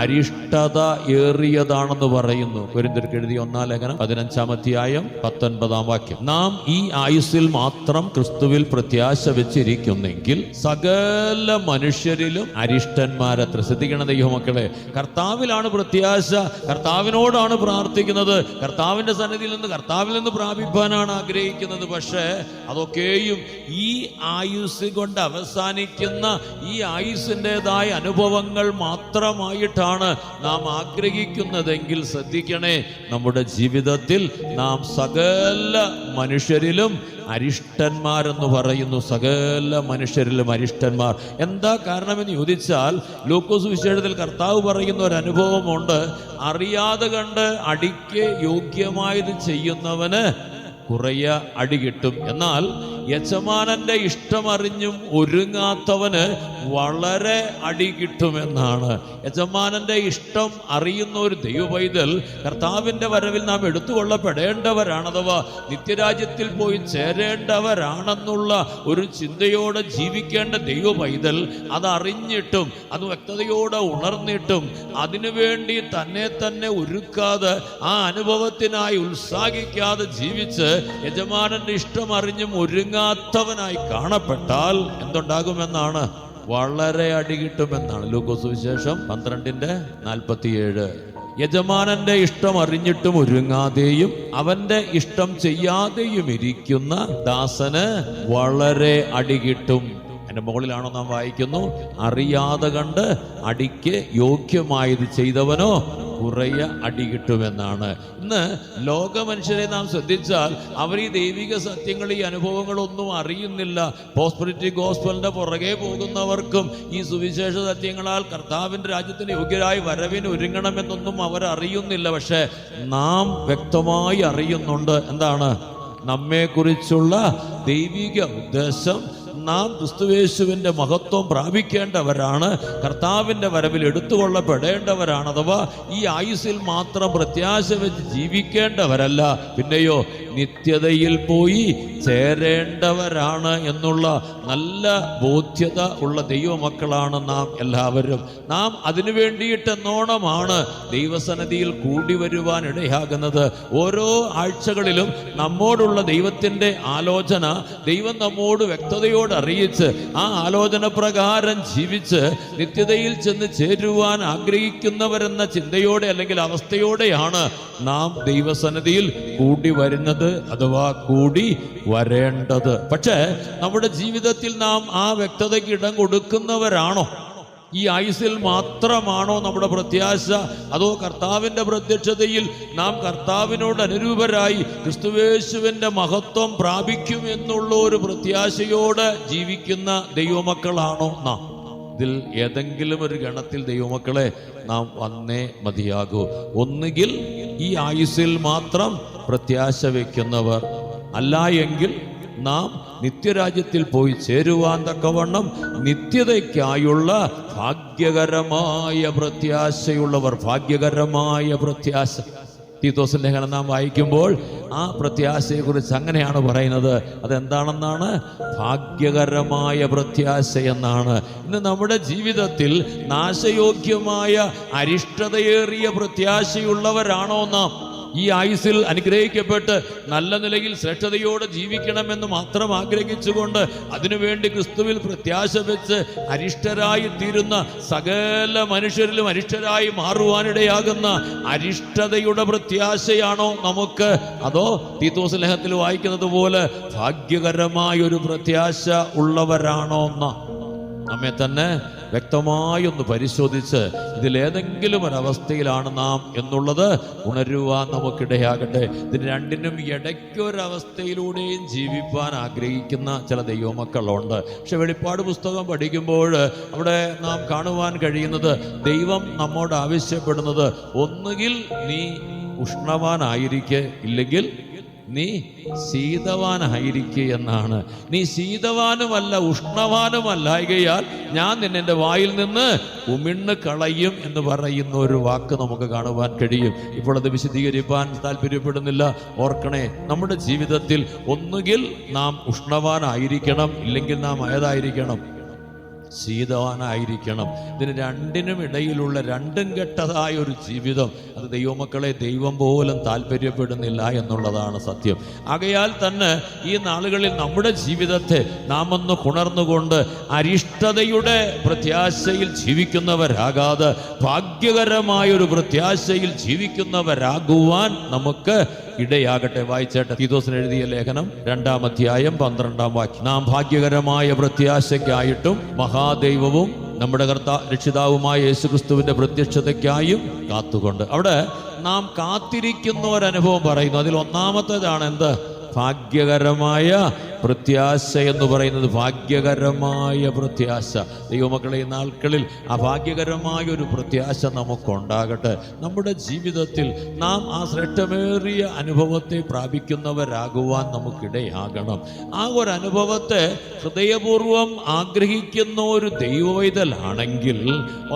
അരിഷ്ടത ഏറിയതാണെന്ന് പറയുന്നു. കൊരിന്ത്യർക്ക് എഴുതിയ 1 ലേഖനം 15-ാം അധ്യായം 19-ാം വാക്യം. നാം ഈ ആയുസ്സിൽ മാത്രം ക്രിസ്തുവിൽ പ്രത്യാശ വെച്ചിരിക്കുന്നെങ്കിൽ സകല മനുഷ്യരിലും അരിഷ്ടന്മാരത്ര. ശ്രദ്ധിക്കണം ദൈവമക്കളെ, കർത്താവിലാണ് പ്രത്യാശ, കർത്താവിനോടാണ് പ്രാർത്ഥിക്കുന്നത്, കർത്താവിന്റെ സന്നിധിയിൽ നിന്ന്, കർത്താവിൽ നിന്ന് പ്രാപിപ്പാനാണ് ആഗ്രഹിക്കുന്നത്. പക്ഷേ അതൊക്കെയും ഈ ആയുസ് കൊണ്ട് അവസാനിക്കുന്ന ഈ ആയുസ്സിൻ്റെതായ അനുഭവങ്ങൾ മാത്രമായിട്ട് നാം ആഗ്രഹിക്കുന്നതെങ്കിൽ ശ്രദ്ധിക്കണേ, നമ്മുടെ ജീവിതത്തിൽ നാം സകല മനുഷ്യരിലും അരിഷ്ടന്മാരെന്ന് പറയുന്നു. സകല മനുഷ്യരിലും അരിഷ്ടന്മാർ. എന്താ കാരണമെന്ന് ചോദിച്ചാൽ ലൂക്കോസ് സുവിശേഷത്തിൽ കർത്താവ് പറയുന്ന ഒരു അനുഭവമുണ്ട്. അറിയാതെ കണ്ട് അടിക്ക് യോഗ്യമായത് ചെയ്യുന്നവന് കുറയ അടി കിട്ടും, എന്നാൽ യജമാനന്റെ ഇഷ്ടമറിഞ്ഞും ഒരുങ്ങാത്തവന് വളരെ അടി കിട്ടുമെന്നാണ്. യജമാനന്റെ ഇഷ്ടം അറിയുന്ന ഒരു ദൈവപൈതൽ കർത്താവിന്റെ വരവിൽ നാം എടുത്തുകൊള്ളപ്പെടേണ്ടവരാണ്, അഥവാ നിത്യരാജ്യത്തിൽ പോയി ചേരേണ്ടവരാണെന്നുള്ള ഒരു ചിന്തയോടെ ജീവിക്കേണ്ട ദൈവപൈതൽ അതറിഞ്ഞിട്ടും അത് വ്യക്തതയോടെ ഉണർന്നിട്ടും അതിനുവേണ്ടി തന്നെ ഒരുക്കാതെ ആ അനുഭവത്തിനായി ഉത്സാഹിക്കാതെ ജീവിച്ച് യജമാനന്റെ ഇഷ്ടം അറിഞ്ഞും ഒരുങ്ങാത്തവനായി കാണപ്പെട്ടാൽ എന്തുണ്ടാകുമെന്നാണ്? വളരെ അടി കിട്ടുമെന്നാണ്. ലൂക്കോസ് സുവിശേഷം 12:47. യജമാനന്റെ ഇഷ്ടം അറിഞ്ഞിട്ടും ഒരുങ്ങാതെയും അവന്റെ ഇഷ്ടം ചെയ്യാതെയും ഇരിക്കുന്ന ദാസന് വളരെ അടി കിട്ടും. അതിന്റെ മുകളിലാണോ നാം വായിക്കുന്നു, അറിയാതെ കണ്ട് അടിക്ക് യോഗ്യമായത് ചെയ്തവനോ കുറയ അടി കിട്ടുമെന്നാണ്. ഇന്ന് ലോക മനുഷ്യരെ നാം ശ്രദ്ധിച്ചാൽ അവർ ഈ ദൈവിക സത്യങ്ങൾ, ഈ അനുഭവങ്ങളൊന്നും അറിയുന്നില്ല. പ്രോസ്പെരിറ്റി ഗോസ്പലിന്റെ പുറകെ പോകുന്നവർക്കും ഈ സുവിശേഷ സത്യങ്ങളാൽ കർത്താവിന്റെ രാജ്യത്തിന് യോഗ്യരായി വരവിന് ഒരുങ്ങണമെന്നൊന്നും അവർ അറിയുന്നില്ല. പക്ഷെ നാം വ്യക്തമായി അറിയുന്നുണ്ട്. എന്താണ്? നമ്മെക്കുറിച്ചുള്ള ദൈവിക ഉദ്ദേശം, നാം ക്രിസ്തുയേശുവിന്റെ മഹത്വം പ്രാപിക്കേണ്ടവരാണ്, കർത്താവിന്റെ വരവിൽ എടുത്തുകൊള്ളപ്പെടേണ്ടവരാണ്, അഥവാ ഈ ആയുസ്സിൽ മാത്രം പ്രത്യാശ വെച്ച് ജീവിക്കേണ്ടവരല്ല, പിന്നെയോ നിത്യതയിൽ പോയി ചേരേണ്ടവരാണ് എന്നുള്ള നല്ല ബോധ്യത ഉള്ള ദൈവമക്കളാണ് നാം എല്ലാവരും. നാം അതിനു വേണ്ടിയിട്ടെന്നോണമാണ് ദൈവസന്നിധിയിൽ കൂടി വരുവാൻ ഇടയാകുന്നത്. ഓരോ ആഴ്ചകളിലും നമ്മോടുള്ള ദൈവത്തിൻ്റെ ആലോചന ദൈവം നമ്മോട് വ്യക്തതയോടെ അറിയിച്ച് ആ ആലോചന പ്രകാരം ജീവിച്ച് നിത്യതയിൽ ചെന്ന് ചേരുവാൻ ആഗ്രഹിക്കുന്നവരെന്ന ചിന്തയോടെ അല്ലെങ്കിൽ അവസ്ഥയോടെയാണ് നാം ദൈവസന്നിധിയിൽ കൂടി വരുന്നത്, അഥവാ കൂടി വരേണ്ടത്. പക്ഷേ നമ്മുടെ ജീവിതത്തിൽ നാം ആ വ്യക്തതയ്ക്ക് ഇടം കൊടുക്കുന്നവരാണോ? ഈ ആയുസ്സിൽ മാത്രമാണോ നമ്മുടെ പ്രത്യാശ? അതോ കർത്താവിൻ്റെ പ്രത്യക്ഷതയിൽ നാം കർത്താവിനോട് അനുരൂപരായി ക്രിസ്തുയേശുവിൻ്റെ മഹത്വം പ്രാപിക്കും എന്നുള്ള ഒരു പ്രത്യാശയോടെ ജീവിക്കുന്ന ദൈവമക്കളാണോ നാം? ഇതിൽ ഏതെങ്കിലും ഒരു ഗണത്തിൽ ദൈവമക്കളെ നാം വന്നേ മതിയാകൂ. ഒന്നുകിൽ ഈ ആയുസ്സിൽ മാത്രം പ്രത്യാശ വയ്ക്കുന്നവർ, അല്ല എങ്കിൽ നാം നിത്യരാജ്യത്തിൽ പോയി ചേരുവാൻ തക്കവണ്ണം നിത്യതയ്ക്കായുള്ള ഭാഗ്യകരമായ പ്രത്യാശയുള്ളവർ. ഭാഗ്യകരമായ പ്രത്യാശ. തീത്തോസിന്റെ ലേഖനം നാം വായിക്കുമ്പോൾ ആ പ്രത്യാശയെക്കുറിച്ച് അങ്ങനെയാണ് പറയുന്നത്. അതെന്താണെന്നാണ്? ഭാഗ്യകരമായ പ്രത്യാശ എന്നാണ്. ഇന്ന് നമ്മുടെ ജീവിതത്തിൽ നാശയോഗ്യമായ അരിഷ്ടതയേറിയ പ്രത്യാശയുള്ളവരാണോ നാം? ഈ ആയുസ്സിൽ അനുഗ്രഹിക്കപ്പെട്ട് നല്ല നിലയിൽ ശ്രേഷ്ഠതയോടെ ജീവിക്കണമെന്ന് മാത്രം ആഗ്രഹിച്ചുകൊണ്ട് അതിനുവേണ്ടി ക്രിസ്തുവിൽ പ്രത്യാശ വെച്ച് അരിഷ്ടരായി തീരുന്ന സകല മനുഷ്യരിലും അരിഷ്ടരായി മാറുവാനിടയാകുന്ന അരിഷ്ടതയുടെ പ്രത്യാശയാണോ നമുക്ക്? അതോ തീത്തോസ് ലേഖനത്തിൽ വായിക്കുന്നത് പോലെ ഭാഗ്യകരമായ ഒരു പ്രത്യാശ ഉള്ളവരാണോ എന്ന് നമ്മെ തന്നെ വ്യക്തമായി ഒന്ന് പരിശോധിച്ച് ഇതിലേതെങ്കിലും ഒരവസ്ഥയിലാണ് നാം എന്നുള്ളത് ഉണരുവാൻ നമുക്കിടയാകട്ടെ. ഇതിന് രണ്ടിനും ഇടയ്ക്കൊരവസ്ഥയിലൂടെയും ജീവിപ്പാൻ ആഗ്രഹിക്കുന്ന ചില ദൈവമക്കളുണ്ട്. പക്ഷെ വെളിപ്പാട് പുസ്തകം പഠിക്കുമ്പോൾ അവിടെ നാം കാണുവാൻ കഴിയുന്നത് ദൈവം നമ്മോട് ആവശ്യപ്പെടുന്നത് ഒന്നുകിൽ നീ ഉഷ്ണവാനായിരിക്കെ, ഇല്ലെങ്കിൽ നീ ശീതവാനായിരിക്കുക എന്നാണ്. നീ ശീതവാനുമല്ല ഉഷ്ണവാനുമല്ലായകയാൽ ഞാൻ നിന്നെ വായിൽ നിന്ന് ഉമിണ്ണ് കളയും എന്ന് പറയുന്ന ഒരു വാക്ക് നമുക്ക് കാണുവാൻ കഴിയും. ഇപ്പോൾ അത് വിശദീകരിക്കാൻ താല്പര്യപ്പെടുന്നില്ല. ഓർക്കണേ, നമ്മുടെ ജീവിതത്തിൽ ഒന്നുകിൽ നാം ഉഷ്ണവാനായിരിക്കണം, ഇല്ലെങ്കിൽ നാം ഏതായിരിക്കണം? ശീതവാനായിരിക്കണം. ഇതിന് രണ്ടിനും ഇടയിലുള്ള രണ്ടും കെട്ടതായ ഒരു ജീവിതം അത് ദൈവമക്കളെ ദൈവം പോലും താല്പര്യപ്പെടുന്നില്ല എന്നുള്ളതാണ് സത്യം. ആകയാൽ തന്നെ ഈ നാളുകളിൽ നമ്മുടെ ജീവിതത്തെ നാം ഒന്ന് പുണർന്നുകൊണ്ട് അരിഷ്ടതയുടെ പ്രത്യാശയിൽ ജീവിക്കുന്നവരാകാതെ ഭാഗ്യകരമായൊരു പ്രത്യാശയിൽ ജീവിക്കുന്നവരാകുവാൻ നമുക്ക് ഇടയാകട്ടെ. വായിച്ചേട്ടെ, തീത്തോസിന് എഴുതിയ ലേഖനം 2-ാം അധ്യായം 12-ാം വാക്യം. നാം ഭാഗ്യകരമായ പ്രത്യാശയ്ക്കായിട്ടും മഹാദൈവവും നമ്മുടെ രക്ഷിതാവുമായ യേശുക്രിസ്തുവിന്റെ പ്രത്യക്ഷതയ്ക്കായും കാത്തുകൊണ്ട്. അവിടെ നാം കാത്തിരിക്കുന്ന ഒരനുഭവം പറയുന്നു. അതിൽ ഒന്നാമത്തേതാണ് എന്ത്? ഭാഗ്യകരമായ പ്രത്യാശ എന്ന് പറയുന്നത്. ഭാഗ്യകരമായ പ്രത്യാശ. ദൈവമക്കളെ, ഈ നാൾക്കളിൽ ആ ഭാഗ്യകരമായ ഒരു പ്രത്യാശ നമുക്കുണ്ടാകട്ടെ. നമ്മുടെ ജീവിതത്തിൽ നാം ആ ശ്രേഷ്ഠമേറിയ അനുഭവത്തെ പ്രാപിക്കുന്നവരാകുവാൻ നമുക്കിടയാകണം. ആ ഒരു അനുഭവത്തെ ഹൃദയപൂർവം ആഗ്രഹിക്കുന്ന ഒരു ദൈവവൈതലാണെങ്കിൽ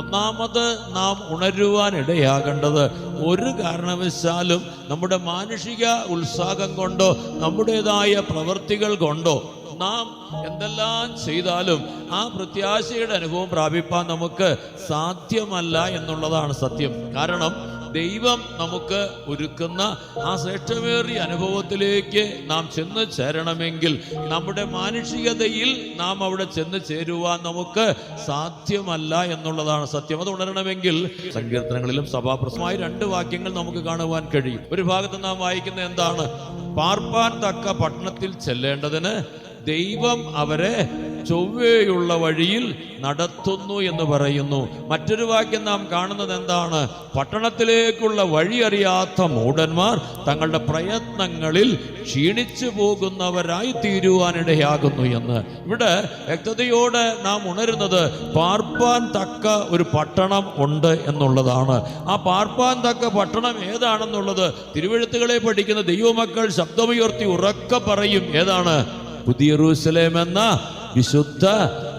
ഒന്നാമത് നാം ഉണരുവാൻ ഇടയാകേണ്ടത് ഒരു കാരണവശാലും നമ്മുടെ മാനുഷിക ഉത്സാഹം കൊണ്ടോ നമ്മുടേതായ പ്രവൃത്തികൾ കൊണ്ടോ നാം എന്തെല്ലാം ചെയ്താലും ആ പ്രത്യാശയുടെ അനുഭവം പ്രാപിപ്പാൻ നമുക്ക് സാധ്യമല്ല എന്നുള്ളതാണ് സത്യം. കാരണം ദൈവം നമുക്ക് ഒരുക്കുന്ന ആ ശ്രേഷ്ഠമേറിയ അനുഭവത്തിലേക്ക് നാം ചെന്ന് ചേരണമെങ്കിൽ നമ്മുടെ മാനുഷികതയിൽ നാം അവിടെ ചെന്ന് ചേരുവാൻ നമുക്ക് സാധ്യമല്ല എന്നുള്ളതാണ് സത്യം. അത് ഉണരണമെങ്കിൽ സങ്കീർത്തനങ്ങളിലും സഭാപ്രസമായ 2 വാക്യങ്ങൾ നമുക്ക് കാണുവാൻ കഴിയും. ഒരു ഭാഗത്ത് നാം വായിക്കുന്ന എന്താണ്? പാർപ്പാൻ തക്ക പട്ടണത്തിൽ ചെല്ലേണ്ടതിന് ദൈവം അവരെ ചൊവ്വേയുള്ള വഴിയിൽ നടത്തുന്നു എന്ന് പറയുന്നു. മറ്റൊരു വാക്യം നാം കാണുന്നത് എന്താണ്? പട്ടണത്തിലേക്കുള്ള വഴി അറിയാത്ത മൂഢന്മാർ തങ്ങളുടെ പ്രയത്നങ്ങളിൽ ക്ഷീണിച്ചു പോകുന്നവരായി തീരുവാനിടയാകുന്നു എന്ന്. ഇവിടെ വ്യക്തതയോടെ നാം ഉണരുന്നത് പാർപ്പാൻ തക്ക ഒരു പട്ടണം ഉണ്ട് എന്നുള്ളതാണ്. ആ പാർപ്പാൻ തക്ക പട്ടണം ഏതാണെന്നുള്ളത് തിരുവെഴുത്തുകളെ പഠിക്കുന്ന ദൈവമക്കൾ ശബ്ദമുയർത്തി ഉറക്കെ പറയും. ഏതാണ്? പുതിയ യെരൂശലേം എന്ന വിശുദ്ധ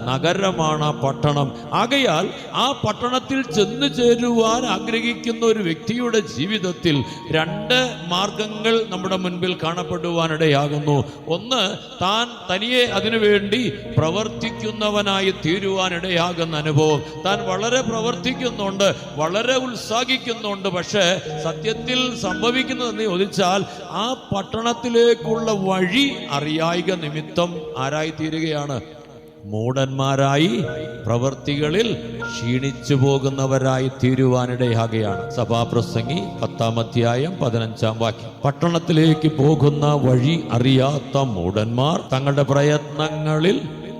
നഗരമാണ് ആ പട്ടണം. ആകയാൽ ആ പട്ടണത്തിൽ ചെന്നു ചേരുവാൻ ആഗ്രഹിക്കുന്ന ഒരു വ്യക്തിയുടെ ജീവിതത്തിൽ 2 മാർഗങ്ങൾ നമ്മുടെ മുൻപിൽ കാണപ്പെടുവാനിടയാകുന്നു. ഒന്ന്, താൻ തനിയെ അതിനുവേണ്ടി പ്രവർത്തിക്കുന്നവനായി തീരുവാനിടയാകുന്ന അനുഭവം. താൻ വളരെ പ്രവർത്തിക്കുന്നുണ്ട്, വളരെ ഉത്സാഹിക്കുന്നുണ്ട്. പക്ഷേ സത്യത്തിൽ സംഭവിക്കുന്നതെന്ന് ചോദിച്ചാൽ ആ പട്ടണത്തിലേക്കുള്ള വഴി അറിയായിക നിമിത്തം ആരായി തീരുകയാണ്? മൂഢന്മാരായി പ്രവർത്തികളിൽ ക്ഷീണിച്ചു പോകുന്നവരായി തീരുവാനിടയാകുകയാണ്. സഭാപ്രസംഗി 10-ാം അധ്യായം 15-ാം വാക്യം. പട്ടണത്തിലേക്ക് പോകുന്ന വഴി അറിയാത്ത മൂഢന്മാർ തങ്ങളുടെ പ്രയത്നങ്ങളിൽ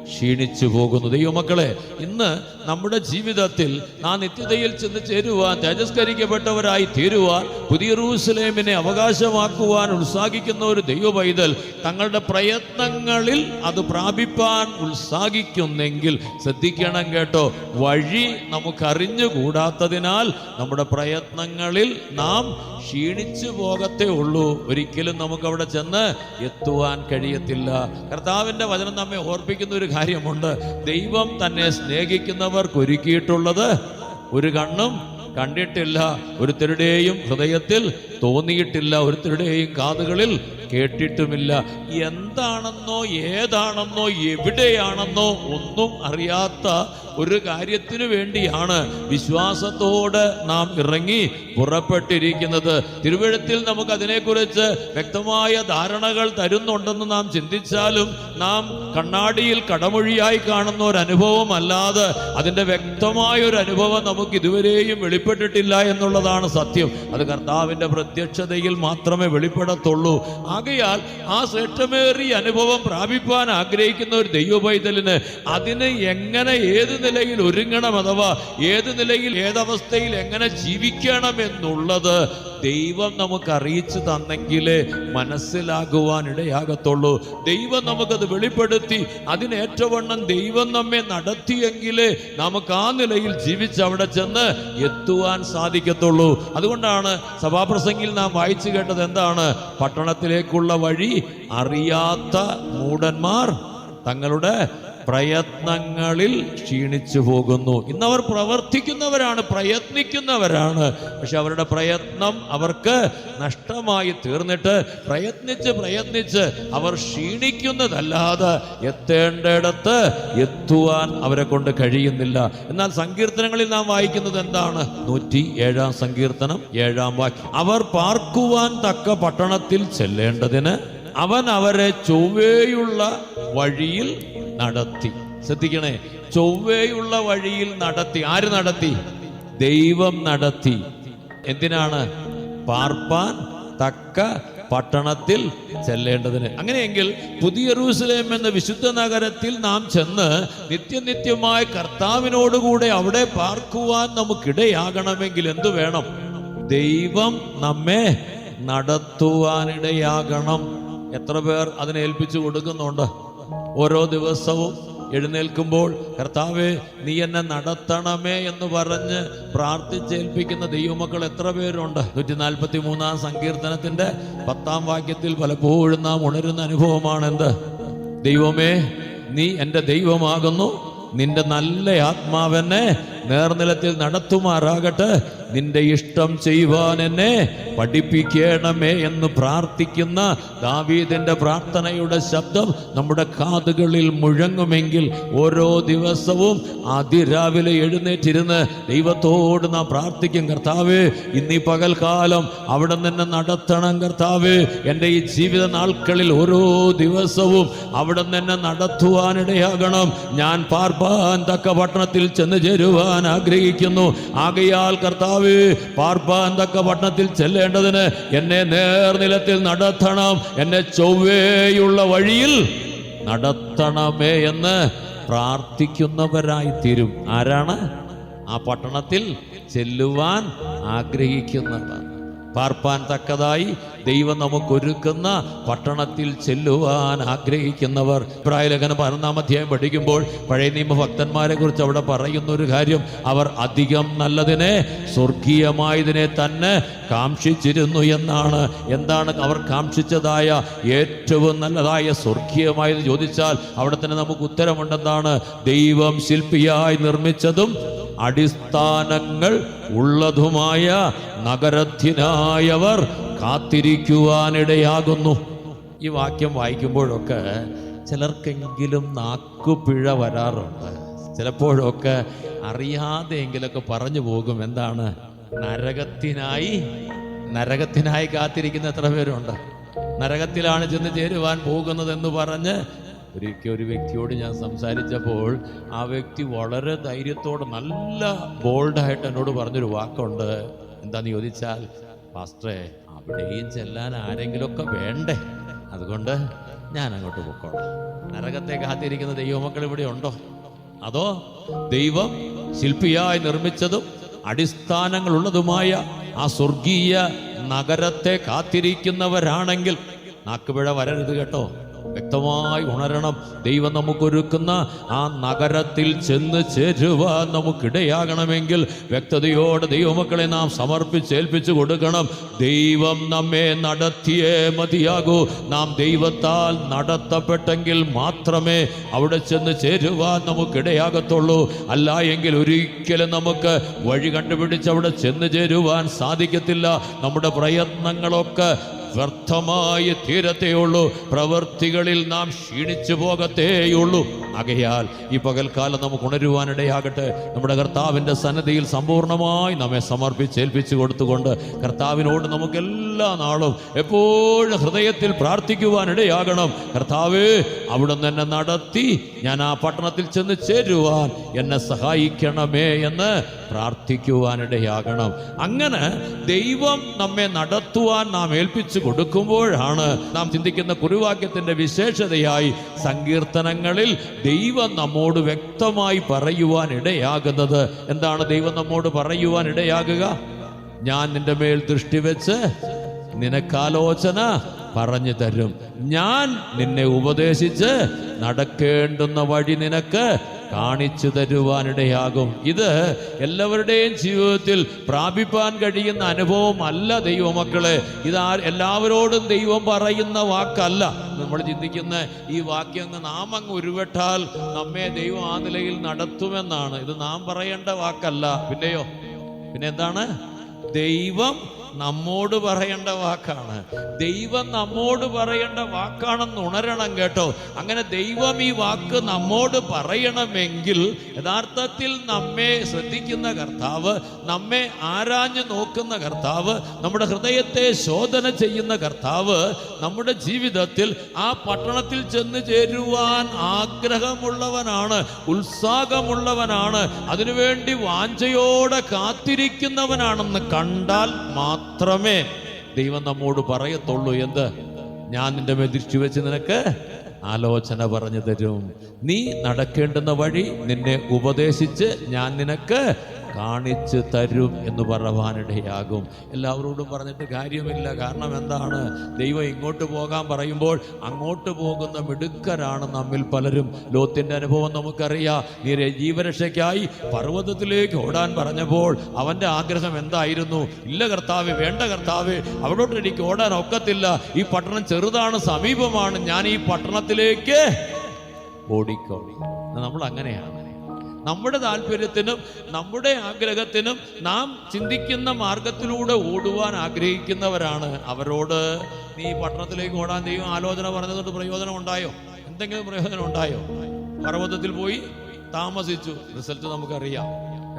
ക്ഷീണിച്ചു പോകുന്നു. ദൈവമക്കളെ, ഇന്ന് നമ്മുടെ ജീവിതത്തിൽ നാം നിത്യതയിൽ ചെന്ന് ചേരുവാൻ, തേജസ്കരിക്കപ്പെട്ടവരായി തീരുവാൻ, പുതിയ യെരൂശലേമിനെ അവകാശമാക്കുവാൻ ഉത്സാഹിക്കുന്ന ഒരു ദൈവപൈതൽ തങ്ങളുടെ പ്രയത്നങ്ങളിൽ അത് പ്രാപിപ്പാൻ ഉത്സാഹിക്കുന്നെങ്കിൽ ശ്രദ്ധിക്കണം കേട്ടോ, വഴി നമുക്കറിഞ്ഞുകൂടാത്തതിനാൽ നമ്മുടെ പ്രയത്നങ്ങളിൽ നാം ക്ഷീണിച്ചു പോകത്തേ ഉള്ളൂ. ഒരിക്കലും നമുക്കവിടെ ചെന്ന് എത്തുവാൻ കഴിയത്തില്ല. കർത്താവിൻ്റെ വചനം നമ്മെ ഓർപ്പിക്കുന്ന ഒരു കാര്യമുണ്ട്. ദൈവം തന്നെ സ്നേഹിക്കുന്നവർക്ക് ഒരുക്കിയിട്ടുള്ളത് ഒരു കണ്ണും കണ്ടിട്ടില്ല, ഒരുത്തരുടെയും ഹൃദയത്തിൽ തോന്നിയിട്ടില്ല, ഒരുത്തരുടെയും കാതുകളിൽ കേട്ടിട്ടുമില്ല. എന്താണെന്നോ ഏതാണെന്നോ എവിടെയാണെന്നോ ഒന്നും അറിയാത്ത ഒരു കാര്യത്തിനു വേണ്ടിയാണ് വിശ്വാസത്തോടെ നാം ഇറങ്ങി പുറപ്പെട്ടിരിക്കുന്നത്. തിരുവെഴുത്തിൽ നമുക്ക് അതിനെക്കുറിച്ച് വ്യക്തമായ ധാരണകൾ തരുന്നുണ്ടെന്ന് നാം ചിന്തിച്ചാലും നാം കണ്ണാടിയിൽ കടമൊഴിയായി കാണുന്ന ഒരു അനുഭവം അല്ലാതെ അതിൻ്റെ വ്യക്തമായ ഒരു അനുഭവം നമുക്ക് ഇതുവരെയും വെളിപ്പെട്ടിട്ടില്ല എന്നുള്ളതാണ് സത്യം. അത് കർത്താവിൻ്റെ പ്രത്യക്ഷതയിൽ മാത്രമേ വെളിപ്പെടത്തുള്ളൂ. ആകയാൽ ആ ശ്രേഷ്ഠമേറിയ അനുഭവം പ്രാപിപ്പാൻ ആഗ്രഹിക്കുന്ന ഒരു ദൈവപൈതലിന് അതിന് എങ്ങനെ ഏത് നിലയിൽ ഒരുങ്ങണം, അഥവാ ഏത് നിലയിൽ ഏതവസ്ഥയിൽ എങ്ങനെ ജീവിക്കണം എന്നുള്ളത് ദൈവം നമുക്ക് അറിയിച്ചു തന്നെങ്കിലേ മനസ്സിലാകുവാൻ ഇടയാകത്തുള്ളൂ. ദൈവം നമുക്കത് വെളിപ്പെടുത്തി അതിനേറ്റവണ്ണം ദൈവം നമ്മെ നടത്തിയെങ്കിലേ നമുക്ക് ആ നിലയിൽ ജീവിച്ച് അവിടെ ചെന്ന് എത്തുവാൻ സാധിക്കത്തുള്ളൂ. അതുകൊണ്ടാണ് സഭാപ്രസംഗിൽ നാം വായിച്ചു കേട്ടത് എന്താണ്? പട്ടണത്തിലേക്കുള്ള വഴി അറിയാത്ത മൂഢന്മാർ തങ്ങളുടെ പ്രയത്നങ്ങളിൽ ക്ഷീണിച്ചു പോകുന്നു. ഇന്നവർ പ്രവർത്തിക്കുന്നവരാണ്, പ്രയത്നിക്കുന്നവരാണ്. പക്ഷെ അവരുടെ പ്രയത്നം അവർക്ക് നഷ്ടമായി തീർന്നിട്ട് പ്രയത്നിച്ച് അവർ ക്ഷീണിക്കുന്നതല്ലാതെ എത്തേണ്ടിടത്ത് എത്തുവാൻ അവരെ കൊണ്ട് കഴിയുന്നില്ല. എന്നാൽ സങ്കീർത്തനങ്ങളിൽ നാം വായിക്കുന്നത് എന്താണ്? 107 സങ്കീർത്തനം 7 വാക്യം. അവർ പാർക്കുവാൻ തക്ക പട്ടണത്തിൽ ചെല്ലേണ്ടതിന് അവൻ അവരെ ചൊവ്വേയുള്ള വഴിയിൽ നടത്തി. ശ്രദ്ധിക്കണേ, ചൊവ്വേയുള്ള വഴിയിൽ നടത്തി. ആര് നടത്തി? ദൈവം നടത്തി. എന്തിനാണ്? പാർപ്പാൻ തക്ക പട്ടണത്തിൽ ചെല്ലേണ്ടതിന്. അങ്ങനെയെങ്കിൽ പുതിയ യെരൂശലേം എന്ന വിശുദ്ധ നഗരത്തിൽ നാം ചെന്ന് നിത്യനിത്യമായ കർത്താവിനോടുകൂടെ അവിടെ പാർക്കുവാൻ നമുക്കിടയാകണമെങ്കിൽ എന്തു വേണം? ദൈവം നമ്മെ നടത്തുവാനിടയാകണം. എത്ര പേർ അതിനെ ഏൽപ്പിച്ചു കൊടുക്കുന്നുണ്ട്? ഓരോ ദിവസവും എഴുന്നേൽക്കുമ്പോൾ കർത്താവേ നീ എന്നെ നടത്തണമേ എന്ന് പറഞ്ഞ് പ്രാർത്ഥിച്ചേൽപ്പിക്കുന്ന ദൈവമക്കൾ എത്ര പേരുണ്ട്? 143 സങ്കീർത്തനത്തിന്റെ 10 വാക്യത്തിൽ പലപ്പോഴും നാം ഉണരുന്ന അനുഭവമാണ് എന്ത്? ദൈവമേ നീ എൻ്റെ ദൈവമാകുന്നു, നിന്റെ നല്ല ആത്മാവെന്നെ നേർനിലത്തിൽ നടത്തുമാറാകട്ടെ, നിന്റെ ഇഷ്ടം ചെയ്യുവാൻ എന്നെ പഠിപ്പിക്കണമേ എന്ന് പ്രാർത്ഥിക്കുന്ന ദാവീദിന്റെ പ്രാർത്ഥനയുടെ ശബ്ദം നമ്മുടെ കാതുകളിൽ മുഴങ്ങുമെങ്കിൽ ഓരോ ദിവസവും അതിരാവിലെ എഴുന്നേറ്റിരുന്ന് ദൈവത്തോട് നാം പ്രാർത്ഥിക്കും. കർത്താവേ ഇന്നീ പകൽക്കാലം അവിടെ നിന്ന് നടത്തണം. കർത്താവേ എൻ്റെ ഈ ജീവിത നാൾക്കളിൽ ഓരോ ദിവസവും അവിടെ നിന്ന് നടത്തുവാനിടയാകണം. ഞാൻ പാർപ്പാൻ തക്ക പട്ടണത്തിൽ ചെന്ന് ചേരുവാൻ ആഗ്രഹിക്കുന്നു. ആകയാൽ കർത്താവ് പാർപ്പാൻ തക്ക പട്ടണത്തിൽ ചെല്ലേണ്ടതിന് എന്നെ നേർനിലത്തിൽ നടത്തണം, എന്നെ ചൊവ്വേയുള്ള വഴിയിൽ നടത്തണമേ എന്ന് പ്രാർത്ഥിക്കുന്നവരായി തീരും. ആരാണ്? ആ പട്ടണത്തിൽ ചെല്ലുവാൻ ആഗ്രഹിക്കുന്നവർ. പാർപ്പാൻ തക്കതായി ദൈവം നമുക്കൊരുക്കുന്ന പട്ടണത്തിൽ ചെല്ലുവാൻ ആഗ്രഹിക്കുന്നവർ. ഇബ്രായലേഖനം 11 അധ്യായം പഠിക്കുമ്പോൾ പഴയ നിയമ ഭക്തന്മാരെ കുറിച്ച് അവിടെ പറയുന്ന ഒരു കാര്യം, അവർ അധികം നല്ലതിനെ സ്വർഗീയമായതിനെ തന്നെ കാംക്ഷിച്ചിരുന്നു എന്നാണ്. എന്താണ് അവർ കാംക്ഷിച്ചതായ ഏറ്റവും നല്ലതായ സ്വർഗീയമായത് ചോദിച്ചാൽ അവിടെ തന്നെ നമുക്ക് ഉത്തരമുണ്ടെന്താണ്? ദൈവം ശില്പിയായി നിർമ്മിച്ചതും അടിസ്ഥാനങ്ങൾ ഉള്ളതുമായ നഗരത്തിനായവർ കാത്തിരിക്കുവാനിടയാകുന്നു. ഈ വാക്യം വായിക്കുമ്പോഴൊക്കെ ചിലർക്കെങ്കിലും നാക്കുപിഴ വരാറുണ്ട്. ചിലപ്പോഴൊക്കെ അറിയാതെയെങ്കിലൊക്കെ പറഞ്ഞു പോകും. എന്താണ്? നരകത്തിനായി കാത്തിരിക്കുന്ന എത്ര പേരുണ്ട്? നരകത്തിലാണ് ചെന്ന് ചേരുവാൻ പോകുന്നതെന്ന് പറഞ്ഞ് ഒരിക്കൽ ഒരു വ്യക്തിയോട് ഞാൻ സംസാരിച്ചപ്പോൾ ആ വ്യക്തി വളരെ ധൈര്യത്തോടെ നല്ല ബോൾഡായിട്ട് എന്നോട് പറഞ്ഞൊരു വാക്കുണ്ട്. എന്താന്ന് ചോദിച്ചാൽ, പാസ്റ്ററെ അവിടെയും ചെല്ലാൻ ആരെങ്കിലുമൊക്കെ വേണ്ടേ, അതുകൊണ്ട് ഞാൻ അങ്ങോട്ട് പൊക്കോളാം. നരകത്തെ കാത്തിരിക്കുന്ന ദൈവമക്കൾ ഇവിടെ ഉണ്ടോ? അതോ ദൈവം ശില്പിയായി നിർമ്മിച്ചതും അടിസ്ഥാനങ്ങളുള്ളതുമായ ആ സ്വർഗീയ നഗരത്തെ കാത്തിരിക്കുന്നവരാണെങ്കിൽ നാക്കുപിഴ വരരുത് കേട്ടോ. വ്യക്തമായി ഉണരണം. ദൈവം നമുക്കൊരുക്കുന്ന ആ നഗരത്തിൽ ചെന്ന് ചേരുവാൻ നമുക്കിടയാകണമെങ്കിൽ വ്യക്തതയോടെ ദൈവമക്കളെ നാം സമർപ്പിച്ചേൽപ്പിച്ചു കൊടുക്കണം. ദൈവം നമ്മെ നടത്തിയേ മതിയാകൂ. നാം ദൈവത്താൽ നടത്തപ്പെട്ടെങ്കിൽ മാത്രമേ അവിടെ ചെന്ന് ചേരുവാൻ നമുക്കിടയാകത്തുള്ളൂ. അല്ല എങ്കിൽ ഒരിക്കലും നമുക്ക് വഴി കണ്ടുപിടിച്ച് അവിടെ ചെന്ന് ചേരുവാൻ സാധിക്കത്തില്ല. നമ്മുടെ പ്രയത്നങ്ങളൊക്കെ വ്യർത്ഥമായി തീരത്തേയുള്ളൂ, പ്രവൃത്തികളിൽ നാം ക്ഷീണിച്ചു പോകത്തേയുള്ളൂ. ആകയാൽ ഈ പകൽക്കാലം നമുക്ക് ഉണരുവാനിടയാകട്ടെ. നമ്മുടെ കർത്താവിൻ്റെ സന്നിധിയിൽ സമ്പൂർണ്ണമായി നമ്മെ സമർപ്പിച്ചേൽപ്പിച്ചു കൊടുത്തുകൊണ്ട് കർത്താവിനോട് നമുക്ക് എല്ലാ നാളും എപ്പോഴും ഹൃദയത്തിൽ പ്രാർത്ഥിക്കുവാനിടയാകണം. കർത്താവേ, അവിടുന്ന് എന്നെ നടത്തി ഞാൻ ആ പട്ടണത്തിൽ ചെന്ന് ചേരുവാൻ എന്നെ സഹായിക്കണമേ എന്ന് പ്രാർത്ഥിക്കുവാനിടയാകണം. അങ്ങനെ ദൈവം നമ്മെ നടത്തുവാൻ നാം ഏൽപ്പിച്ചു കൊടുക്കുമ്പോഴാണ് നാം ചിന്തിക്കുന്ന കുറിവാക്യത്തിന്റെ വിശേഷതയായി സങ്കീർത്തനങ്ങളിൽ ദൈവം നമ്മോട് വ്യക്തമായി പറയുവാൻ ഇടയാകുന്നത്. എന്താണ് ദൈവം നമ്മോട് പറയുവാൻ ഇടയാകുക? ഞാൻ നിന്റെ മേൽ ദൃഷ്ടി വെച്ച് നിനക്കാലോചന പറഞ്ഞു തരും, ഞാൻ നിന്നെ ഉപദേശിച്ച് നടക്കേണ്ടുന്ന വഴി നിനക്ക് കാണിച്ചു തരുവാനിടയാകും. ഇത് എല്ലാവരുടെയും ജീവിതത്തിൽ പ്രാപിപ്പാൻ കഴിയുന്ന അനുഭവം അല്ല ദൈവമക്കളെ. ഇത് എല്ലാവരോടും ദൈവം പറയുന്ന വാക്കല്ല. നമ്മൾ ചിന്തിക്കുന്ന ഈ വാക്യം നാം അങ്ങ് ഉരുവിട്ടാൽ നമ്മെ ദൈവം ആ നിലയിൽ നടത്തുമെന്നാണ്. ഇത് നാം പറയേണ്ട വാക്കല്ല. പിന്നെയോ, പിന്നെ എന്താണ്? ദൈവം നമ്മോട് പറയേണ്ട വാക്കാണ്. ദൈവം നമ്മോട് പറയേണ്ട വാക്കാണെന്ന് ഉണരണം കേട്ടോ. അങ്ങനെ ദൈവം ഈ വാക്ക് നമ്മോട് പറയണമെങ്കിൽ യഥാർത്ഥത്തിൽ നമ്മെ ശ്രദ്ധിക്കുന്ന കർത്താവ്, നമ്മെ ആരാഞ്ഞു നോക്കുന്ന കർത്താവ്, നമ്മുടെ ഹൃദയത്തെ ശോധന ചെയ്യുന്ന കർത്താവ് നമ്മുടെ ജീവിതത്തിൽ ആ പട്ടണത്തിൽ ചെന്ന് ചേരുവാൻ ആഗ്രഹമുള്ളവനാണ്, ഉത്സാഹമുള്ളവനാണ്, അതിനുവേണ്ടി വാഞ്ചയോടെ കാത്തിരിക്കുന്നവനാണെന്ന് കണ്ടാൽ മാത്രമേ ദൈവം നമ്മോട് പറയത്തുള്ളൂ. എന്ത്? ഞാൻ നിന്റെ മേൽ ദൃഷ്ടി വെച്ച് നിനക്ക് ആലോചന പറഞ്ഞു തരും, നീ നടക്കേണ്ടുന്ന വഴി നിന്നെ ഉപദേശിച്ച് ഞാൻ നിനക്ക് കാണിച്ചു തരും എന്ന് പറയുവാനിടയാകും. എല്ലാവരോടും പറഞ്ഞിട്ട് കാര്യമില്ല. കാരണം എന്താണ്? ദൈവം ഇങ്ങോട്ട് പോകാൻ പറയുമ്പോൾ അങ്ങോട്ട് പോകുന്ന മിടുക്കരാണ് നമ്മിൽ പലരും. ലോത്തിന്റെ അനുഭവം നമുക്കറിയാം. നീ ജീവരക്ഷയ്ക്കായി പർവ്വതത്തിലേക്ക് ഓടാൻ പറഞ്ഞപ്പോൾ അവന്റെ ആഗ്രഹം എന്തായിരുന്നു? ഇല്ല കർത്താവേ, വേണ്ട കർത്താവേ, അവിടോട്ട് എനിക്ക് ഓടാൻ ഒക്കത്തില്ല, ഈ പട്ടണം ചെറുതാണ്, സമീപമാണ്, ഞാൻ ഈ പട്ടണത്തിലേക്ക് ഓടിക്കോടി. നമ്മൾ അങ്ങനെയാണ്. നമ്മുടെ താല്പര്യത്തിനും നമ്മുടെ ആഗ്രഹത്തിനും നാം ചിന്തിക്കുന്ന മാർഗത്തിലൂടെ ഓടുവാൻ ആഗ്രഹിക്കുന്നവരാണ്. അവരോട് നീ പട്ടണത്തിലേക്ക് ഓടാൻ ദൈവം ആലോചന പറഞ്ഞതുകൊണ്ട് പ്രയോജനം ഉണ്ടായോ? എന്തെങ്കിലും പ്രയോജനം ഉണ്ടായോ? പർവ്വതത്തിൽ പോയി താമസിച്ചു, റിസൾട്ട് നമുക്കറിയാം.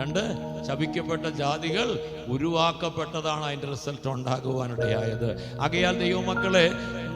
2 ശപിക്കപ്പെട്ട ജാതികൾ ഉരുവാക്കപ്പെട്ടതാണ് അതിൻ്റെ റിസൾട്ട് ഉണ്ടാകുവാനിടയായത്. ആകയാൽ ദൈവമക്കളെ,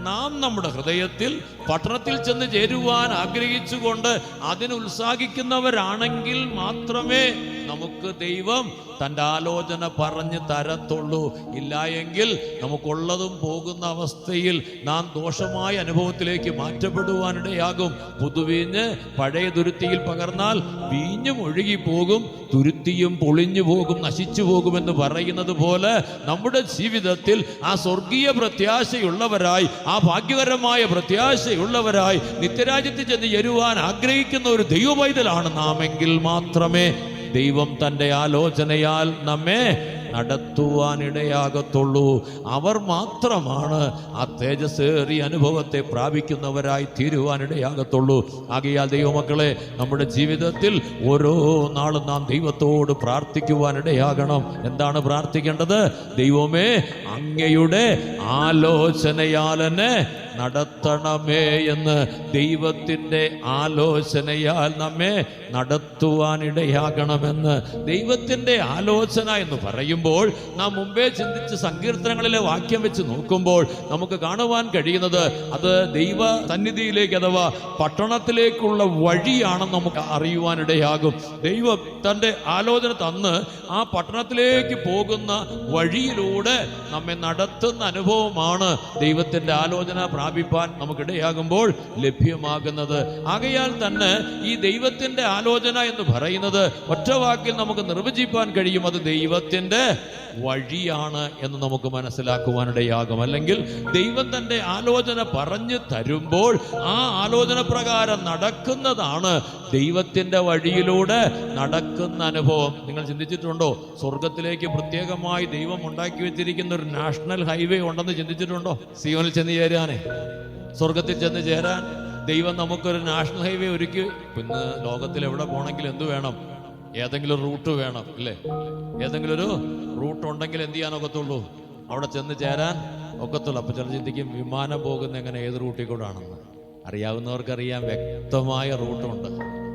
നാം നമ്മുടെ ഹൃദയത്തിൽ പട്ടണത്തിൽ ചെന്ന് ചേരുവാൻ ആഗ്രഹിച്ചുകൊണ്ട് അതിന് ഉത്സാഹിക്കുന്നവരാണെങ്കിൽ മാത്രമേ നമുക്ക് ദൈവം തൻ്റെ ആലോചന പറഞ്ഞു തരത്തുള്ളൂ. ഇല്ല എങ്കിൽ നമുക്കുള്ളതും പോകുന്ന അവസ്ഥയിൽ നാം ദോഷമായ അനുഭവത്തിലേക്ക് മാറ്റപ്പെടുവാനിടയാകും. പുതുവീഞ്ഞ് പഴയ തുരുത്തിയിൽ പകർന്നാൽ വീഞ്ഞും ഒഴുകിപ്പോകും, തുരുത്തിയും പൊളിഞ്ഞു പോകും, നശിച്ചു പോകുമെന്ന് പറയുന്നത് പോലെ നമ്മുടെ ജീവിതത്തിൽ ആ സ്വർഗീയ പ്രത്യാശയുള്ളവരായി, ആ ഭാഗ്യകരമായ പ്രത്യാശയുള്ളവരായി നിത്യരാജ്യത്തിൽ ചെന്ന് ചേരുവാൻ ആഗ്രഹിക്കുന്ന ഒരു ദൈവപൈതലാണ് നാമെങ്കിൽ മാത്രമേ ദൈവം തൻ്റെ ആലോചനയാൽ നമ്മെ നടത്തുവാനിടയാകത്തുള്ളൂ. അവർ മാത്രമാണ് ആ തേജസ്സേറിയ അനുഭവത്തെ പ്രാപിക്കുന്നവരായി തീരുവാനിടയാകത്തുള്ളൂ. ആകയാൽ ദൈവമക്കളെ, നമ്മുടെ ജീവിതത്തിൽ ഓരോ നാളും നാം ദൈവത്തോട് പ്രാർത്ഥിക്കുവാനിടയാകണം. എന്താണ് പ്രാർത്ഥിക്കേണ്ടത്? ദൈവമേ, അങ്ങയുടെ ആലോചനയാൽ എന്നെ നടത്തണമേ എന്ന്. ദൈവത്തിൻ്റെ ആലോചനയാൽ നമ്മെ നടത്തുവാനിടയാകണമെന്ന്. ദൈവത്തിൻ്റെ ആലോചന എന്ന് പറയുമ്പോൾ നാം മുമ്പേ ചിന്തിച്ച് സങ്കീർത്തനങ്ങളിലെ വാക്യം വെച്ച് നോക്കുമ്പോൾ നമുക്ക് കാണുവാൻ കഴിയുന്നത് അത് ദൈവ സന്നിധിയിലേക്ക് അഥവാ പട്ടണത്തിലേക്കുള്ള വഴിയാണെന്ന് നമുക്ക് അറിയുവാനിടയാകും. ദൈവം തൻ്റെ ആലോചന തന്ന് ആ പട്ടണത്തിലേക്ക് പോകുന്ന വഴിയിലൂടെ നമ്മെ നടത്തുന്ന അനുഭവമാണ് ദൈവത്തിൻ്റെ ആലോചന പ്രാപിപ്പാൻ നമുക്കിടയാകുമ്പോൾ ലഭ്യമാകുന്നത്. ആകയാൽ തന്നെ ഈ ദൈവത്തിന്റെ ആലോചന എന്ന് പറയുന്നത് ഒറ്റ വാക്കിൽ നമുക്ക് നിർവചിപ്പാൻ കഴിയും. അത് ദൈവത്തിന്റെ വഴിയാണ് എന്ന് നമുക്ക് മനസ്സിലാക്കുവാനിടയാകും. അല്ലെങ്കിൽ ദൈവം തന്റെ ആലോചന പറഞ്ഞു തരുമ്പോൾ ആ ആലോചന പ്രകാരം നടക്കുന്നതാണ് ദൈവത്തിന്റെ വഴിയിലൂടെ നടക്കുന്ന അനുഭവം. നിങ്ങൾ ചിന്തിച്ചിട്ടുണ്ടോ? സ്വർഗത്തിലേക്ക് പ്രത്യേകമായി ദൈവം ഉണ്ടാക്കി വെച്ചിരിക്കുന്ന ഒരു നാഷണൽ ഹൈവേ ഉണ്ടെന്ന് ചിന്തിച്ചിട്ടുണ്ടോ? സിയോനിൽ ചെന്ന് ചേരാനേ, സ്വർഗത്തിൽ ചെന്ന് ചേരാൻ ദൈവം നമുക്കൊരു നാഷണൽ ഹൈവേ ഒരുക്കി. പിന്നെ ലോകത്തിൽ എവിടെ പോകണമെങ്കിൽ എന്ത് വേണം? ഏതെങ്കിലും റൂട്ട് വേണം, ഇല്ലേ? ഏതെങ്കിലും ഒരു റൂട്ട് ഉണ്ടെങ്കിൽ എന്ത് ചെയ്യാനൊക്കത്തുള്ളൂ? അവിടെ ചെന്ന് ചേരാൻ ഒക്കത്തുള്ളൂ. അപ്പൊ ചില ചിന്തിക്കും വിമാനം പോകുന്ന എങ്ങനെ, ഏത് റൂട്ടിൽ കൂടാണെന്ന്. അറിയാവുന്നവർക്കറിയാം, വ്യക്തമായ റൂട്ടുണ്ട്.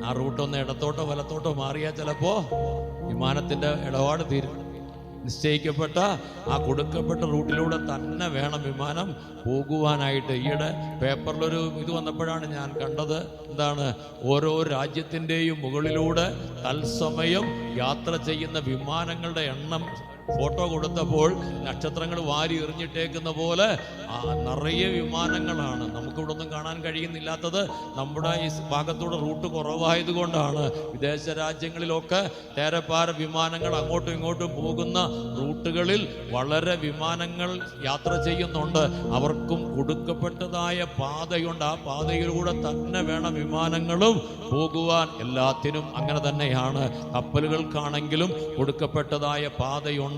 ആ റൂട്ടൊന്ന് ഇടത്തോട്ടോ വലത്തോട്ടോ മാറിയാൽ ചിലപ്പോ വിമാനത്തിന്റെ ഇടപാട് തീരും. നിശ്ചയിക്കപ്പെട്ട ആ കൊടുക്കപ്പെട്ട റൂട്ടിലൂടെ തന്നെ വേണം വിമാനം പോകുവാനായിട്ട്. ഈയിടെ പേപ്പറിലൊരു ഇത് വന്നപ്പോഴാണ് ഞാൻ കണ്ടത്. എന്താണ്, ഓരോ രാജ്യത്തിൻ്റെയും മുകളിലൂടെ തത്സമയം യാത്ര ചെയ്യുന്ന വിമാനങ്ങളുടെ എണ്ണം ഫോട്ടോ കൊടുത്തപ്പോൾ നക്ഷത്രങ്ങൾ വാരി എറിഞ്ഞിട്ടേക്കുന്ന പോലെ നിറയെ വിമാനങ്ങളാണ്. നമുക്കിവിടെ ഒന്നും കാണാൻ കഴിയുന്നില്ലാത്തത് നമ്മുടെ ഈ ഭാഗത്തൂടെ റൂട്ട് കുറവായത് കൊണ്ടാണ്. വിദേശ രാജ്യങ്ങളിലൊക്കെ തേരപ്പാര വിമാനങ്ങൾ അങ്ങോട്ടും ഇങ്ങോട്ടും പോകുന്ന റൂട്ടുകളിൽ വളരെ വിമാനങ്ങൾ യാത്ര ചെയ്യുന്നുണ്ട്. അവർക്കും കൊടുക്കപ്പെട്ടതായ പാതയുണ്ട്. ആ പാതയിലൂടെ തന്നെ വേണം വിമാനങ്ങളും പോകുവാൻ. എല്ലാത്തിനും അങ്ങനെ തന്നെയാണ്. കപ്പലുകൾക്കാണെങ്കിലും കൊടുക്കപ്പെട്ടതായ പാതയുണ്ട്.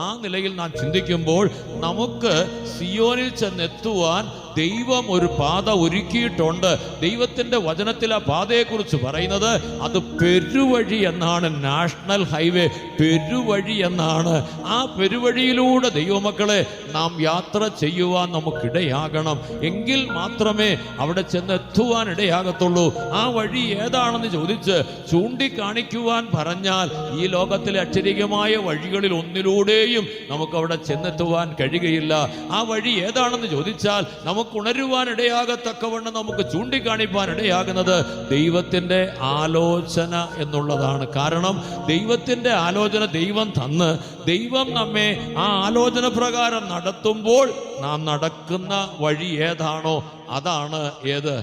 ആ നിലയിൽ നാം ചിന്തിക്കുമ്പോൾ നമുക്ക് സിയോനിൽ ചെന്നെത്തുവാൻ ദൈവം ഒരു പാത ഒരുക്കിയിട്ടുണ്ട്. ദൈവത്തിന്റെ വചനത്തിൽ ആ പാതയെക്കുറിച്ച് പറയുന്നത് അത് പെരുവഴി എന്നാണ്. നാഷണൽ ഹൈവേ പെരുവഴി എന്നാണ്. ആ പെരുവഴിയിലൂടെ ദൈവമക്കളെ നാം യാത്ര ചെയ്യുവാൻ നമുക്കിടയാകണം. എങ്കിൽ മാത്രമേ അവിടെ ചെന്നെത്തുവാൻ ഇടയാകത്തുള്ളൂ. ആ വഴി ഏതാണെന്ന് ചോദിച്ച് ചൂണ്ടിക്കാണിക്കുവാൻ പറഞ്ഞാൽ ഈ ലോകത്തിലെ അക്ഷരികമായ വഴികളിൽ ഒന്നിലൂടെയും നമുക്ക് അവിടെ ചെന്നെത്തുവാൻ കഴിയുകയില്ല. ആ വഴി ഏതാണെന്ന് ചോദിച്ചാൽ നമുക്ക് ഉണരുവാൻ ഇടയാകത്തക്കവണ്ണം നമുക്ക് ചൂണ്ടിക്കാണിപ്പാൻ ഇടയാകുന്നത് ദൈവത്തിന്റെ ആലോചന എന്നുള്ളതാണ്. കാരണം ദൈവത്തിന്റെ ആലോചന ദൈവം തന്ന് ദൈവം നമ്മെ ആ ആലോചന പ്രകാരം നടത്തുമ്പോൾ നാം നടക്കുന്ന വഴി ഏതാണോ അതാണ് ഏത്?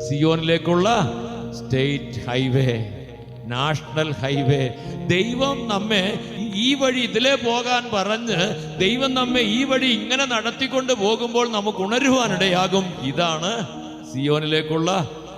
സിയോനിലേക്കുള്ള സ്റ്റേറ്റ് ഹൈവേ, നാഷണൽ ഹൈവേ. ദൈവം നമ്മെ ഈ വഴി ഇതിലേ പോകാൻ പറഞ്ഞ് ദൈവം നമ്മെ ഈ വഴി ഇങ്ങനെ നടത്തിക്കൊണ്ട് പോകുമ്പോൾ നമുക്ക് ഉണരുവാനിടയാകും. ഇതാണ് സിയോനിലേക്കുള്ള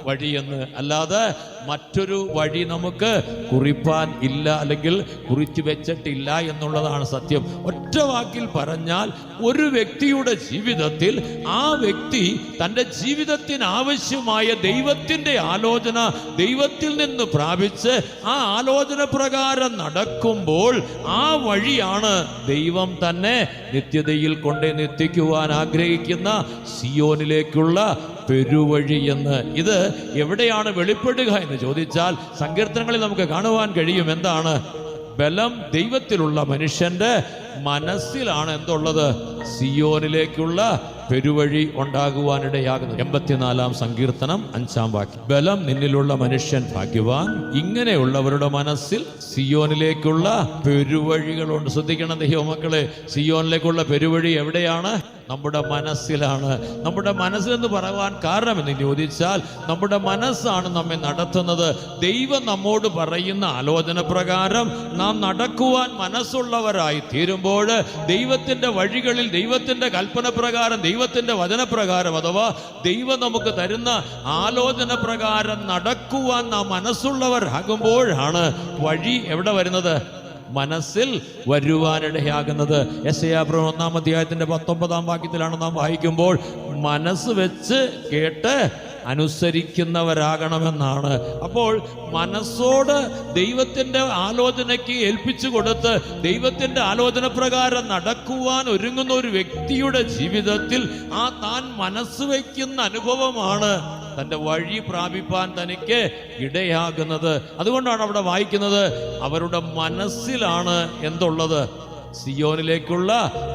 വഴിയെന്ന്. അല്ലാതെ മറ്റൊരു വഴി നമുക്ക് കുറിപ്പാൻ ഇല്ല, അല്ലെങ്കിൽ കുറിച്ചു വെച്ചിട്ടില്ല എന്നുള്ളതാണ് സത്യം. ഒറ്റ വാക്കിൽ പറഞ്ഞാൽ ഒരു വ്യക്തിയുടെ ജീവിതത്തിൽ ആ വ്യക്തി തൻ്റെ ജീവിതത്തിന് ആവശ്യമായ ദൈവത്തിൻ്റെ ആലോചന ദൈവത്തിൽ നിന്ന് പ്രാപിച്ച് ആ ആലോചന പ്രകാരം നടക്കുമ്പോൾ ആ വഴിയാണ് ദൈവം തന്നെ നിത്യതയിൽ കൊണ്ടെത്തിക്കുവാൻ ആഗ്രഹിക്കുന്ന സിയോനിലേക്കുള്ള പെരുവഴി എന്ന്. ഇത് എവിടെയാണ് വെളിപ്പെടുക എന്ന് ചോദിച്ചാൽ സങ്കീർത്തനങ്ങളിൽ നമുക്ക് കാണുവാൻ കഴിയും. എന്താണ്? ബലം ദൈവത്തിലുള്ള മനുഷ്യന്റെ മനസ്സിലാണ് എന്തുള്ളത്? സിയോനിലേക്കുള്ള പെരുവഴി ഉണ്ടാകുവാനിടയാകുന്നത്. 84-ാം സങ്കീർത്തനം 5-ാം വാക്യം. ബലം നിന്നിലുള്ള മനുഷ്യൻ ഭാഗ്യവാൻ, ഇങ്ങനെയുള്ളവരുടെ മനസ്സിൽ സിയോനിലേക്കുള്ള പെരുവഴികളുണ്ട്. ശ്രദ്ധിക്കണം ദൈവമക്കളെ, സിയോനിലേക്കുള്ള പെരുവഴി എവിടെയാണ്? നമ്മുടെ മനസ്സിലാണ്. നമ്മുടെ മനസ്സിലെന്ന് പറയുവാൻ കാരണം എന്ന് ചോദിച്ചാൽ നമ്മുടെ മനസ്സാണ് നമ്മെ നടത്തുന്നത്. ദൈവം നമ്മോട് പറയുന്ന ആലോചന പ്രകാരം നാം നടക്കുവാൻ മനസ്സുള്ളവരായി തീരുമ്പോൾ ദൈവത്തിന്റെ വഴികളിൽ ദൈവത്തിന്റെ കൽപ്പന പ്രകാരം ദൈവത്തിന്റെ വചനപ്രകാരം അഥവാ ദൈവം നമുക്ക് തരുന്ന ആലോചന പ്രകാരം നടക്കുവാൻ നാം മനസ്സുള്ളവരാകുമ്പോഴാണ് വഴി എവിടെ വരുന്നത്? മനസ്സിൽ വരുവാനിടയാകുന്നത്. യെശയ്യാ 1-ാം അധ്യായത്തിന്റെ 19-ാം വാക്യത്തിലാണ് നാം വായിക്കുമ്പോൾ മനസ്സ് വെച്ച് കേട്ട് അനുസരിക്കുന്നവരാകണമെന്നാണ്. അപ്പോൾ മനസ്സോട് ദൈവത്തിന്റെ ആലോചനയ്ക്ക് ഏൽപ്പിച്ചു കൊടുത്ത് ദൈവത്തിന്റെ ആലോചന പ്രകാരം നടക്കുവാൻ ഒരുങ്ങുന്ന ഒരു വ്യക്തിയുടെ ജീവിതത്തിൽ ആ താൻ മനസ്സ് വയ്ക്കുന്ന അനുഭവമാണ് തൻ്റെ വഴി പ്രാപിപ്പാൻ തനിക്ക് ഇടയാകുന്നത്. അതുകൊണ്ടാണ് അവിടെ വായിക്കുന്നത് അവരുടെ മനസ്സിലാണ് എന്തുള്ളത്? സിയോനിലേക്കുള്ള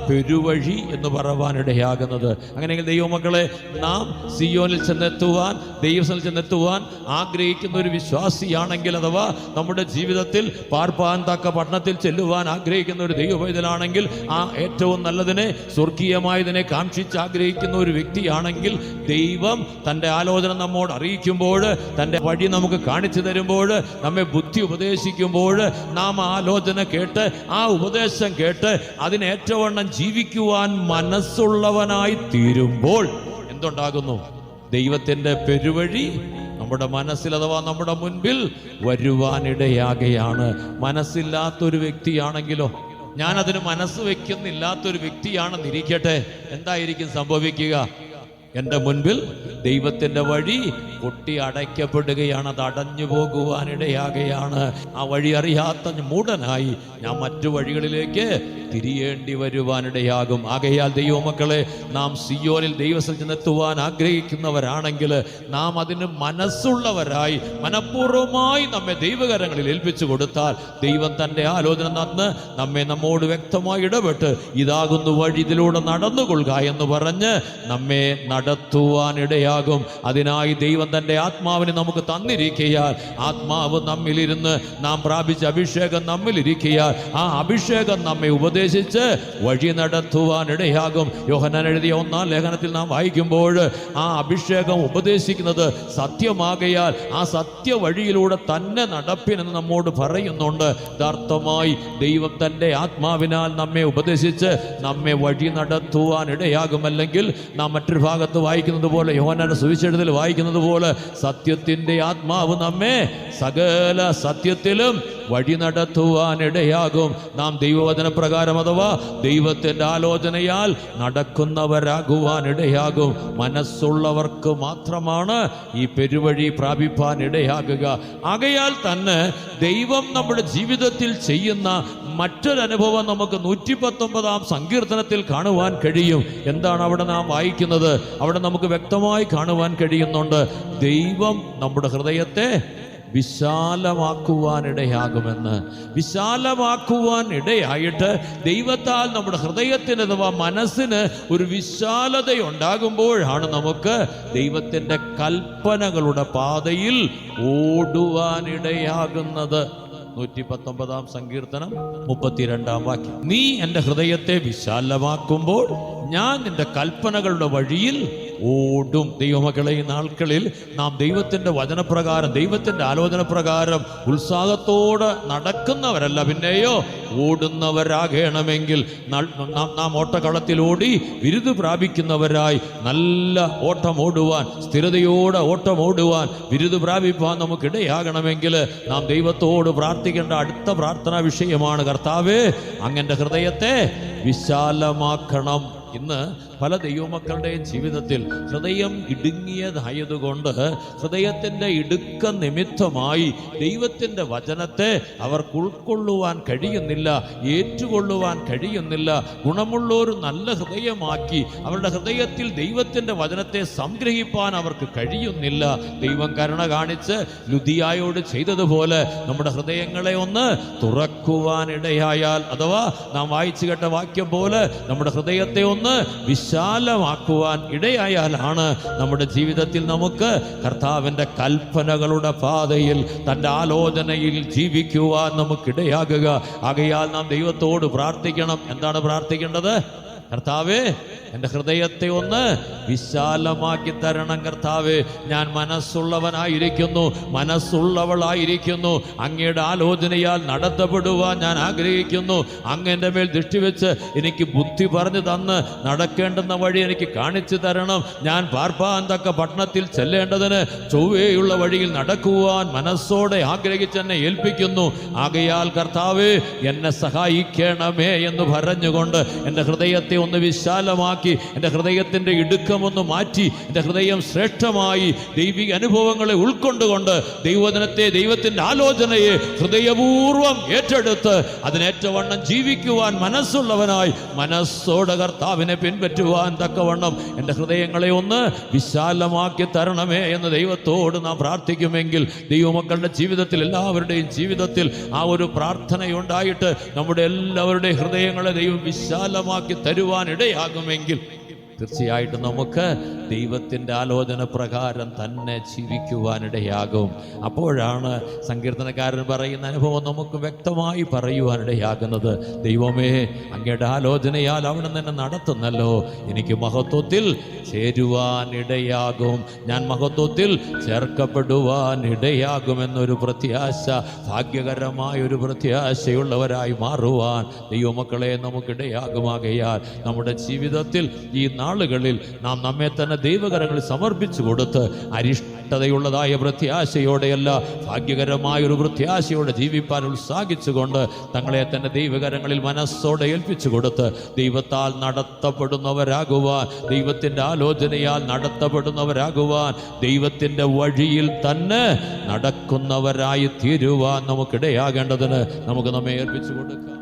പെരുവഴി എന്ന് പറയുവാനിടയാകുന്നത്. അങ്ങനെയെങ്കിൽ ദൈവമക്കളെ, നാം സിയോനിൽ ചെന്നെത്തുവാൻ ദൈവസ്ഥലിൽ ചെന്നെത്തുവാൻ ആഗ്രഹിക്കുന്ന ഒരു വിശ്വാസിയാണെങ്കിൽ, അഥവാ നമ്മുടെ ജീവിതത്തിൽ പാർപ്പാൻ തക്ക പട്ടണത്തിൽ ചെല്ലുവാൻ ആഗ്രഹിക്കുന്ന ഒരു ദൈവപൈതലാണെങ്കിൽ, ആ ഏറ്റവും നല്ലതിനെ സ്വർഗീയമായതിനെ കാക്ഷിച്ച് ആഗ്രഹിക്കുന്ന ഒരു വ്യക്തിയാണെങ്കിൽ, ദൈവം തൻ്റെ ആലോചന നമ്മോട് അറിയിക്കുമ്പോൾ, തൻ്റെ വഴി നമുക്ക് കാണിച്ചു തരുമ്പോൾ, നമ്മെ ബുദ്ധി ഉപദേശിക്കുമ്പോൾ, നാം ആ ആലോചന കേട്ട് ആ ഉപദേശം കേട്ട് അതിനേറ്റവണ്ണം ജീവിക്കുവാൻ മനസ്സുള്ളവനായി തീരുമ്പോൾ എന്തുണ്ടാകുന്നു? ദൈവത്തിന്റെ പെരുവഴി നമ്മുടെ മനസ്സിൽ അഥവാ നമ്മുടെ മുൻപിൽ വരുവാനിടയാകയാണ്. മനസ്സില്ലാത്തൊരു വ്യക്തിയാണെങ്കിലോ, ഞാനതിന് മനസ്സ് വയ്ക്കുന്നില്ലാത്തൊരു വ്യക്തിയാണെന്നിരിക്കട്ടെ, എന്തായിരിക്കും സംഭവിക്കുക? എൻ്റെ മുൻപിൽ ദൈവത്തിൻ്റെ വഴി കൊട്ടി അടയ്ക്കപ്പെടുകയാണ്, അത് അടഞ്ഞു പോകുവാനിടയാകുകയാണ്. ആ വഴി അറിയാത്ത മൂഢനായി ഞാൻ മറ്റു വഴികളിലേക്ക് തിരിയേണ്ടി വരുവാനിടയാകും. ആകയാൽ ദൈവമക്കളെ, നാം സിയോനിൽ ദൈവസന്നിധിയിലെത്തുവാൻ ആഗ്രഹിക്കുന്നവരാണെങ്കിൽ നാം അതിന് മനസ്സുള്ളവരായി മനഃപൂർവ്വമായി നമ്മെ ദൈവകരങ്ങളിൽ ഏൽപ്പിച്ചു കൊടുത്താൽ ദൈവം തൻ്റെ ആലോചന തന്ന് നമ്മോട് വ്യക്തമായി ഇടപെട്ട് ഇതാകുന്നു വഴി, ഇതിലൂടെ നടന്നുകൊള്ളുക എന്ന് പറഞ്ഞ് നമ്മെ നടത്തുവാനിടയാകും. അതിനായി ദൈവം തൻ്റെ ആത്മാവിനെ നമുക്ക് തന്നിരിക്കയാൽ, ആത്മാവ് നമ്മിലിരുന്ന് നാം പ്രാപിച്ച അഭിഷേകം നമ്മിലിരിക്കയാൽ ആ അഭിഷേകം നമ്മെ ഉപദേശിച്ച് വഴി നടത്തുവാനിടയാകും. യോഹന്നാൻ എഴുതിയ 1-ാം ലേഖനത്തിൽ നാം വായിക്കുമ്പോൾ ആ അഭിഷേകം ഉപദേശിക്കുന്നത് സത്യമാകയാൽ ആ സത്യവഴിയിലൂടെ തന്നെ നടപ്പിനെന്ന് നമ്മോട് പറയുന്നുണ്ട്. യഥാർത്ഥമായി ദൈവം തൻ്റെ ആത്മാവിനാൽ നമ്മെ ഉപദേശിച്ച് നമ്മെ വഴി നടത്തുവാനിടയാകുമല്ലെങ്കിൽ നാം മറ്റൊരു ഭാഗത്ത് വായിക്കുന്നത് പോലെ, യോഹന്നാന്റെ സുവിശേഷത്തിൽ വായിക്കുന്നത് പോലെ, സത്യത്തിൻ്റെ ആത്മാവ് നമ്മെ സകല സത്യത്തിലും വഴി നടത്തുവാനിടയാകും. നാം ദൈവവചന പ്രകാരം അഥവാ ദൈവത്തിൻ്റെ ആലോചനയാൽ നടക്കുന്നവരാകുവാനിടയാകും. മനസ്സുള്ളവർക്ക് മാത്രമാണ് ഈ പെരുവഴി പ്രാപിപ്പാൻ ഇടയാകുക. ആകയാൽ തന്നെ ദൈവം നമ്മുടെ ജീവിതത്തിൽ ചെയ്യുന്ന മറ്റൊരനുഭവം നമുക്ക് 119-ാം സങ്കീർത്തനത്തിൽ കാണുവാൻ കഴിയും. എന്താണ് അവിടെ നാം വായിക്കുന്നത്? അവിടെ നമുക്ക് വ്യക്തമായി കാണുവാൻ കഴിയുന്നുണ്ട്, ദൈവം നമ്മുടെ ഹൃദയത്തെ വിശാലമാക്കുവാനിടയാകുമെന്ന്. വിശാലമാക്കുവാൻ ഇടയായിട്ട് ദൈവത്താൽ നമ്മുടെ ഹൃദയത്തിന് അഥവാ മനസ്സിന് ഒരു വിശാലതയുണ്ടാകുമ്പോഴാണ് നമുക്ക് ദൈവത്തിൻ്റെ കൽപ്പനകളുടെ പാതയിൽ ഓടുവാനിടയാകുന്നത്. 119-ാം സങ്കീർത്തനം 32-ാം വാക്യം, നീ എൻ്റെ ഹൃദയത്തെ വിശാലമാക്കുമ്പോൾ ഞാൻ നിന്റെ കൽപ്പനകളുടെ വഴിയിൽ ഓടും. ദൈവമക്കളെ, ഈ നാൾക്കളിൽ നാം ദൈവത്തിൻ്റെ വചനപ്രകാരം, ദൈവത്തിൻ്റെ ആലോചന പ്രകാരം ഉത്സാഹത്തോടെ നടക്കുന്നവരല്ല, പിന്നെയോ ഓടുന്നവരാകണമെങ്കിൽ നാം ഓട്ടക്കളത്തിൽ ഓടി വിരുദ് പ്രാപിക്കുന്നവരായി നല്ല ഓട്ടം ഓടുവാൻ, സ്ഥിരതയോടെ ഓട്ടം ഓടുവാൻ, വിരുദ് പ്രാപിപ്പാൻ നമുക്കിടയാകണമെങ്കിൽ നാം ദൈവത്തോട് പ്രാർത്ഥിക്കേണ്ട അടുത്ത പ്രാർത്ഥനാ വിഷയമാണ്, കർത്താവേ, അങ്ങൻ്റെ ഹൃദയത്തെ വിശാലമാക്കണം. ഇന്ന് പല ദൈവമക്കളുടെയും ജീവിതത്തിൽ ഹൃദയം ഇടുങ്ങിയതായതുകൊണ്ട് ഹൃദയത്തിൻ്റെ ഇടുക്ക നിമിത്തമായി ദൈവത്തിൻ്റെ വചനത്തെ അവർക്ക് ഉൾക്കൊള്ളുവാൻ കഴിയുന്നില്ല, ഏറ്റുകൊള്ളുവാൻ കഴിയുന്നില്ല. ഗുണമുള്ളൊരു നല്ല ഹൃദയമാക്കി അവരുടെ ഹൃദയത്തിൽ ദൈവത്തിൻ്റെ വചനത്തെ സംഗ്രഹിപ്പാൻ അവർക്ക് കഴിയുന്നില്ല. ദൈവം കരുണ കാണിച്ച് ലുദിയായോട് ചെയ്തതുപോലെ നമ്മുടെ ഹൃദയങ്ങളെ ഒന്ന് തുറക്കുവാനിടയായാൽ, അഥവാ നാം വായിച്ചു കേട്ട വാക്യം പോലെ നമ്മുടെ ഹൃദയത്തെ ഒന്ന് വിശാലമാക്കുവാൻ ഇടയായാലാണ് നമ്മുടെ ജീവിതത്തിൽ നമുക്ക് കർത്താവിൻ്റെ കൽപ്പനകളുടെ പാതയിൽ തൻ്റെ ആലോചനയിൽ ജീവിക്കുവാൻ നമുക്കിടയാകുക. ആകയാൽ നാം ദൈവത്തോട് പ്രാർത്ഥിക്കണം. എന്താണ് പ്രാർത്ഥിക്കേണ്ടത്? കർത്താവേ, എൻ്റെ ഹൃദയത്തെ ഒന്ന് വിശാലമാക്കി തരണം. കർത്താവേ, ഞാൻ മനസ്സുള്ളവനായിരിക്കുന്നു, മനസ്സുള്ളവളായിരിക്കുന്നു. അങ്ങയുടെ ആലോചനയാൽ നടത്തപ്പെടുവാൻ ഞാൻ ആഗ്രഹിക്കുന്നു. അങ്ങൻ്റെ മേൽ ദൃഷ്ടിവെച്ച് എനിക്ക് ബുദ്ധി പറഞ്ഞു തന്ന് നടക്കേണ്ടുന്ന വഴി എനിക്ക് കാണിച്ചു തരണം. ഞാൻ പാർപ്പാൻ തക്ക പട്ടണത്തിൽ ചെല്ലേണ്ടതിന് ചൊവ്വേയുള്ള വഴിയിൽ നടക്കുവാൻ മനസ്സോടെ ആഗ്രഹിച്ച് എന്നെ ഏൽപ്പിക്കുന്നു. ആകയാൽ കർത്താവേ, എന്നെ സഹായിക്കണമേ എന്ന് പറഞ്ഞുകൊണ്ട് എൻ്റെ ഹൃദയത്തെ ഒന്ന് വിശാലമാക്കി, എൻ്റെ ഹൃദയത്തിൻ്റെ ഇടുക്കമൊന്ന് മാറ്റി, എൻ്റെ ഹൃദയം ശ്രേഷ്ഠമായി ദൈവിക അനുഭവങ്ങളെ ഉൾക്കൊണ്ടുകൊണ്ട് ദൈവവചനത്തെ, ദൈവത്തിൻ്റെ ആലോചനയെ ഹൃദയപൂർവ്വം ഏറ്റെടുത്ത് അതിനേറ്റവണ്ണം ജീവിക്കുവാൻ മനസ്സുള്ളവനായി മനസ്സോടെ കർത്താവിനെ പിൻപറ്റുവാൻ തക്കവണ്ണം എൻ്റെ ഹൃദയങ്ങളെ ഒന്ന് വിശാലമാക്കി തരണമേ എന്ന് ദൈവത്തോട് നാം പ്രാർത്ഥിക്കുമെങ്കിൽ ദൈവമക്കളുടെ ജീവിതത്തിൽ, എല്ലാവരുടെയും ജീവിതത്തിൽ ആ ഒരു പ്രാർത്ഥനയുണ്ടായിട്ട് നമ്മുടെ എല്ലാവരുടെയും ഹൃദയങ്ങളെ ദൈവം വിശാലമാക്കി തരുവാൻ ഇടയാകുമെങ്കിൽ തീർച്ചയായിട്ടും നമുക്ക് ദൈവത്തിൻ്റെ ആലോചന പ്രകാരം തന്നെ ജീവിക്കുവാനിടയാകും. അപ്പോഴാണ് സങ്കീർത്തനക്കാരൻ പറയുന്ന അനുഭവം നമുക്ക് വ്യക്തമായി പറയുവാനിടയാകുന്നത്. ദൈവമേ, അങ്ങയുടെ ആലോചനയാൽ അവിടെ തന്നെ നടത്തുന്നല്ലോ, എനിക്ക് മഹത്വത്തിൽ ചേരുവാനിടയാകും, ഞാൻ മഹത്വത്തിൽ ചേർക്കപ്പെടുവാനിടയാകുമെന്നൊരു പ്രത്യാശ, ഭാഗ്യകരമായൊരു പ്രത്യാശയുള്ളവരായി മാറുവാൻ ദൈവമക്കളെ നമുക്കിടയാകുമാകയാൽ നമ്മുടെ ജീവിതത്തിൽ ഈ നാളുകളിൽ നാം നമ്മെ തന്നെ ദൈവകരങ്ങളിൽ സമർപ്പിച്ചു കൊടുത്ത് അരിഷ്ടതയുള്ളതായ പ്രത്യാശയോടെയല്ല, ഭാഗ്യകരമായൊരു പ്രത്യാശയോടെ ജീവിപ്പാൻ ഉത്സാഹിച്ചുകൊണ്ട് തങ്ങളെ തന്നെ ദൈവകരങ്ങളിൽ മനസ്സോടെ ഏൽപ്പിച്ചു കൊടുത്ത് ദൈവത്താൽ നടത്തപ്പെടുന്നവരാകുവാൻ, ദൈവത്തിൻ്റെ ആലോചനയാൽ നടത്തപ്പെടുന്നവരാകുവാൻ, ദൈവത്തിൻ്റെ വഴിയിൽ തന്നെ നടക്കുന്നവരായി തീരുവാൻ നമുക്കിടയാകേണ്ടതിന് നമുക്ക് നമ്മെ ഏൽപ്പിച്ചു കൊടുക്കാം.